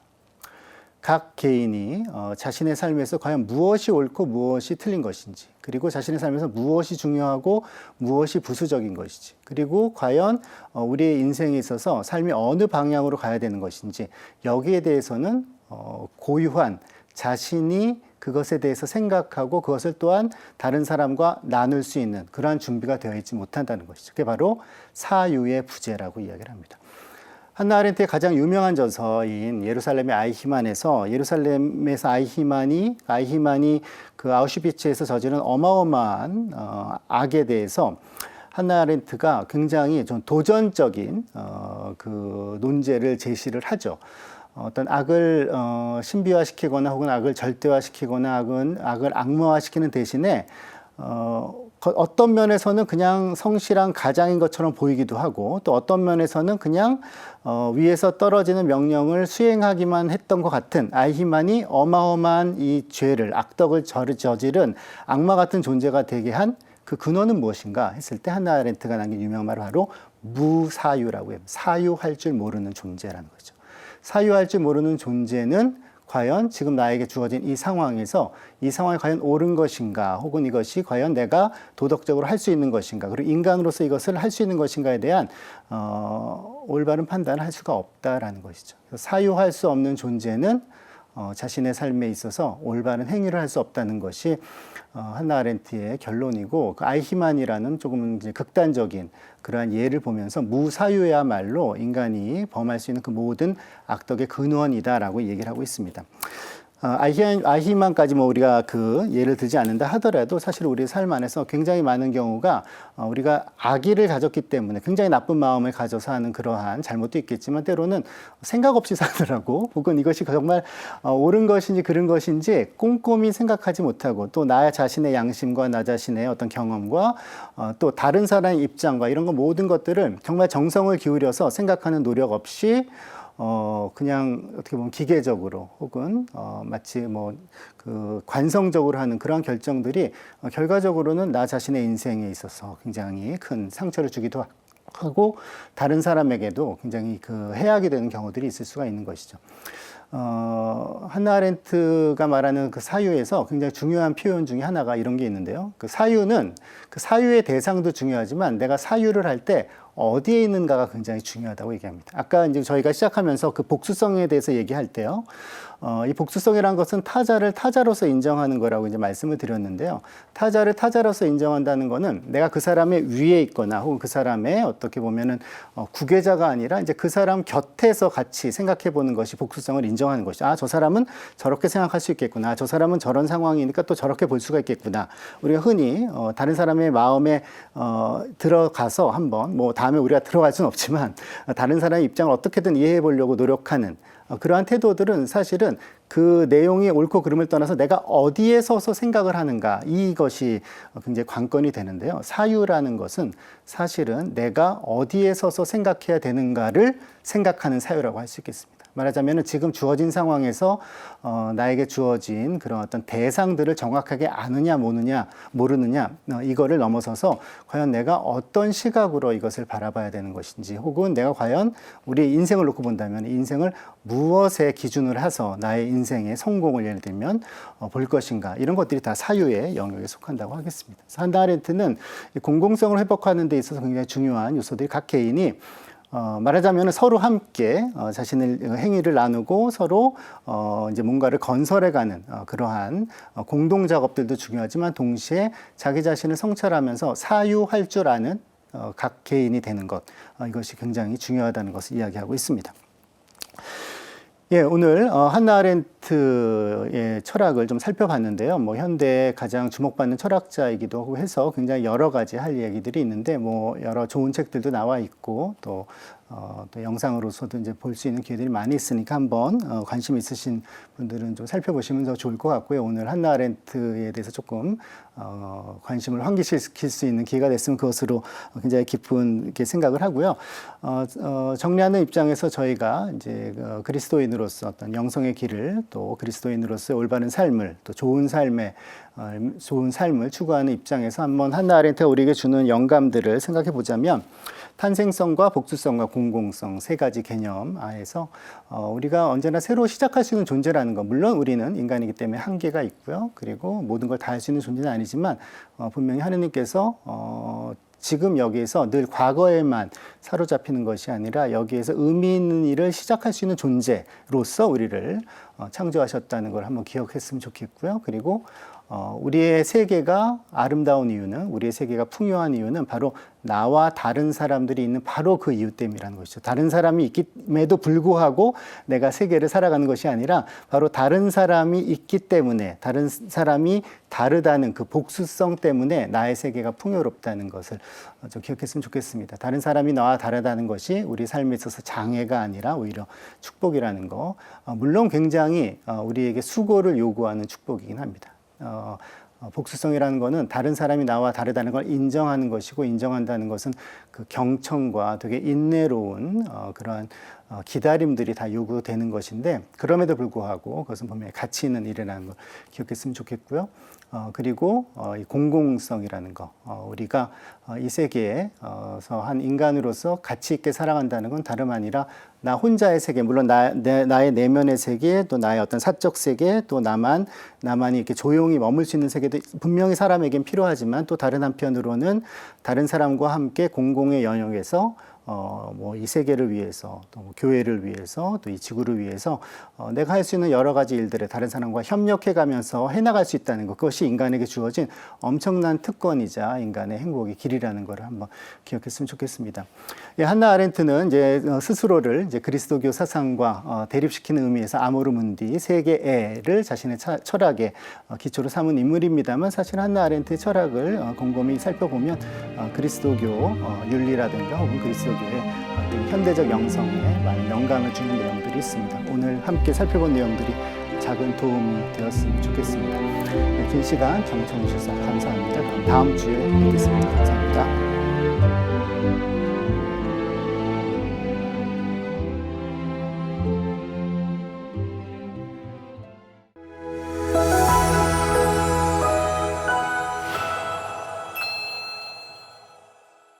각 개인이 자신의 삶에서 과연 무엇이 옳고 무엇이 틀린 것인지, 그리고 자신의 삶에서 무엇이 중요하고 무엇이 부수적인 것인지, 그리고 과연 우리의 인생에 있어서 삶이 어느 방향으로 가야 되는 것인지, 여기에 대해서는 고유한 자신이 그것에 대해서 생각하고 그것을 또한 다른 사람과 나눌 수 있는 그러한 준비가 되어 있지 못한다는 것이죠. 그게 바로 사유의 부재라고 이야기를 합니다. 한나 아렌트의 가장 유명한 저서인 예루살렘의 아이히만에서, 예루살렘에서 아이히만이 그 아우슈비츠에서 저지른 어마어마한 악에 대해서 한나 아렌트가 굉장히 좀 도전적인 그 논제를 제시를 하죠. 어떤 악을 신비화시키거나 혹은 악을 절대화시키거나 악을 악마화시키는 대신에 어떤 면에서는 그냥 성실한 가장인 것처럼 보이기도 하고, 또 어떤 면에서는 그냥 위에서 떨어지는 명령을 수행하기만 했던 것 같은 아이히만이 어마어마한 이 죄를, 악덕을 저지른 악마 같은 존재가 되게 한 그 근원은 무엇인가 했을 때 한나 아렌트가 남긴 유명한 말은 바로 무사유라고 해요. 사유할 줄 모르는 존재라는 거죠. 사유할 줄 모르는 존재는 과연 지금 나에게 주어진 이 상황에서 이 상황이 과연 옳은 것인가, 혹은 이것이 과연 내가 도덕적으로 할 수 있는 것인가, 그리고 인간으로서 이것을 할 수 있는 것인가에 대한 올바른 판단을 할 수가 없다라는 것이죠. 사유할 수 없는 존재는 자신의 삶에 있어서 올바른 행위를 할 수 없다는 것이 한나 아렌트의 결론이고, 그 아이히만이라는 조금 이제 극단적인 그러한 예를 보면서 무사유야말로 인간이 범할 수 있는 그 모든 악덕의 근원이다라고 얘기를 하고 있습니다. 아이히만까지 뭐 우리가 그 예를 들지 않는다 하더라도 사실 우리 삶 안에서 굉장히 많은 경우가 우리가 악의를 가졌기 때문에 굉장히 나쁜 마음을 가져서 하는 그러한 잘못도 있겠지만, 때로는 생각 없이 사느라고, 혹은 이것이 정말 옳은 것인지 그른 것인지 꼼꼼히 생각하지 못하고, 또 나 자신의 양심과 나 자신의 어떤 경험과 또 다른 사람의 입장과 이런 거 모든 것들을 정말 정성을 기울여서 생각하는 노력 없이 그냥 어떻게 보면 기계적으로 혹은 마치 뭐 그 관성적으로 하는 그러한 결정들이 결과적으로는 나 자신의 인생에 있어서 굉장히 큰 상처를 주기도 하고, 다른 사람에게도 굉장히 그 해악이 되는 경우들이 있을 수가 있는 것이죠. 한나 아렌트가 말하는 그 사유에서 굉장히 중요한 표현 중에 하나가 이런 게 있는데요. 그 사유는 그 사유의 대상도 중요하지만 내가 사유를 할 때 어디에 있는가가 굉장히 중요하다고 얘기합니다. 아까 이제 저희가 시작하면서 그 복수성에 대해서 얘기할 때요. 이 복수성이라는 것은 타자를 타자로서 인정하는 거라고 이제 말씀을 드렸는데요. 타자를 타자로서 인정한다는 거는 내가 그 사람의 위에 있거나 혹은 그 사람의 어떻게 보면은 구계자가 아니라 이제 그 사람 곁에서 같이 생각해 보는 것이 복수성을 인정하는 것이죠. 아, 저 사람은 저렇게 생각할 수 있겠구나. 저 사람은 저런 상황이니까 또 저렇게 볼 수가 있겠구나. 우리가 흔히 다른 사람의 마음에 들어가서 한번 뭐 다음에 우리가 들어갈 수는 없지만 다른 사람의 입장을 어떻게든 이해해 보려고 노력하는 그러한 태도들은 사실은 그 내용이 옳고 그름을 떠나서 내가 어디에 서서 생각을 하는가, 이것이 굉장히 관건이 되는데요. 사유라는 것은 사실은 내가 어디에 서서 생각해야 되는가를 생각하는 사유라고 할 수 있겠습니다. 말하자면 지금 주어진 상황에서 나에게 주어진 그런 어떤 대상들을 정확하게 아느냐 모르느냐 이거를 넘어서서 과연 내가 어떤 시각으로 이것을 바라봐야 되는 것인지, 혹은 내가 과연 우리의 인생을 놓고 본다면 인생을 무엇에 기준을 해서 나의 인생의 성공을 예를 들면 볼 것인가, 이런 것들이 다 사유의 영역에 속한다고 하겠습니다. 한나 아렌트는 공공성을 회복하는 데 있어서 굉장히 중요한 요소들이 각 개인이 말하자면 서로 함께 자신의 행위를 나누고 서로 이제 뭔가를 건설해가는 그러한 공동 작업들도 중요하지만, 동시에 자기 자신을 성찰하면서 사유할 줄 아는 각 개인이 되는 것, 이것이 굉장히 중요하다는 것을 이야기하고 있습니다. 예, 오늘 한나 아렌트의 철학을 좀 살펴봤는데요. 뭐 현대 가장 주목받는 철학자이기도 하고 해서 굉장히 여러 가지 할 얘기들이 있는데, 뭐 여러 좋은 책들도 나와 있고 또 또 영상으로서도 이제 볼 수 있는 기회들이 많이 있으니까 한번 관심 있으신 분들은 좀 살펴보시면 더 좋을 것 같고요. 오늘 한나 아렌트에 대해서 조금 관심을 환기시킬 수 있는 기회가 됐으면 그것으로 굉장히 깊은 생각을 하고요. 정리하는 입장에서 저희가 이제 그리스도인으로서 어떤 영성의 길을 또 그리스도인으로서의 올바른 삶을 또 좋은 삶을 추구하는 입장에서 한번 한나 아렌트가 우리에게 주는 영감들을 생각해 보자면 탄생성과 복수성과 공공성 세 가지 개념 하에서 우리가 언제나 새로 시작할 수 있는 존재라는 것, 물론 우리는 인간이기 때문에 한계가 있고요. 그리고 모든 걸 다 할 수 있는 존재는 아니지만 분명히 하느님께서 지금 여기에서 늘 과거에만 사로잡히는 것이 아니라 여기에서 의미 있는 일을 시작할 수 있는 존재로서 우리를 창조하셨다는 걸 한번 기억했으면 좋겠고요. 그리고 우리의 세계가 아름다운 이유는, 우리의 세계가 풍요한 이유는 바로 나와 다른 사람들이 있는 바로 그 이유 때문이라는 것이죠. 다른 사람이 있음에도 불구하고 내가 세계를 살아가는 것이 아니라 바로 다른 사람이 있기 때문에, 다른 사람이 다르다는 그 복수성 때문에 나의 세계가 풍요롭다는 것을 좀 기억했으면 좋겠습니다. 다른 사람이 나와 다르다는 것이 우리 삶에 있어서 장애가 아니라 오히려 축복이라는 거. 물론 굉장히 우리에게 수고를 요구하는 축복이긴 합니다. 복수성이라는 것은 다른 사람이 나와 다르다는 걸 인정하는 것이고, 인정한다는 것은 그 경청과 되게 인내로운 그러한 기다림들이 다 요구되는 것인데, 그럼에도 불구하고 그것은 분명히 가치 있는 일이라는 걸 기억했으면 좋겠고요. 그리고 이 공공성이라는 거, 우리가 이 세계에서 한 인간으로서 가치 있게 살아간다는 건 다름 아니라 나 혼자의 세계, 물론 나의 내면의 세계, 또 나의 어떤 사적 세계, 또 나만이 이렇게 조용히 머물 수 있는 세계도 분명히 사람에겐 필요하지만, 또 다른 한편으로는 다른 사람과 함께 공공의 영역에서 이 세계를 위해서, 또 교회를 위해서, 또 이 지구를 위해서 내가 할 수 있는 여러 가지 일들을 다른 사람과 협력해 가면서 해나갈 수 있다는 것, 그것이 인간에게 주어진 엄청난 특권이자 인간의 행복의 길이라는 것을 한번 기억했으면 좋겠습니다. 한나 아렌트는 이제 스스로를 이제 그리스도교 사상과 대립시키는 의미에서 아모르 문디, 세계애를 자신의 철학의 기초로 삼은 인물입니다만, 사실 한나 아렌트의 철학을 곰곰이 살펴보면 그리스도교 윤리라든가 혹은 그리스도교의 현대적 영성에 많은 영감을 주는 내용들이 있습니다. 오늘 함께 살펴본 내용들이 작은 도움이 되었으면 좋겠습니다. 긴 시간 청청해 주셔서 감사합니다. 그럼 다음 주에 뵙겠습니다. 감사합니다.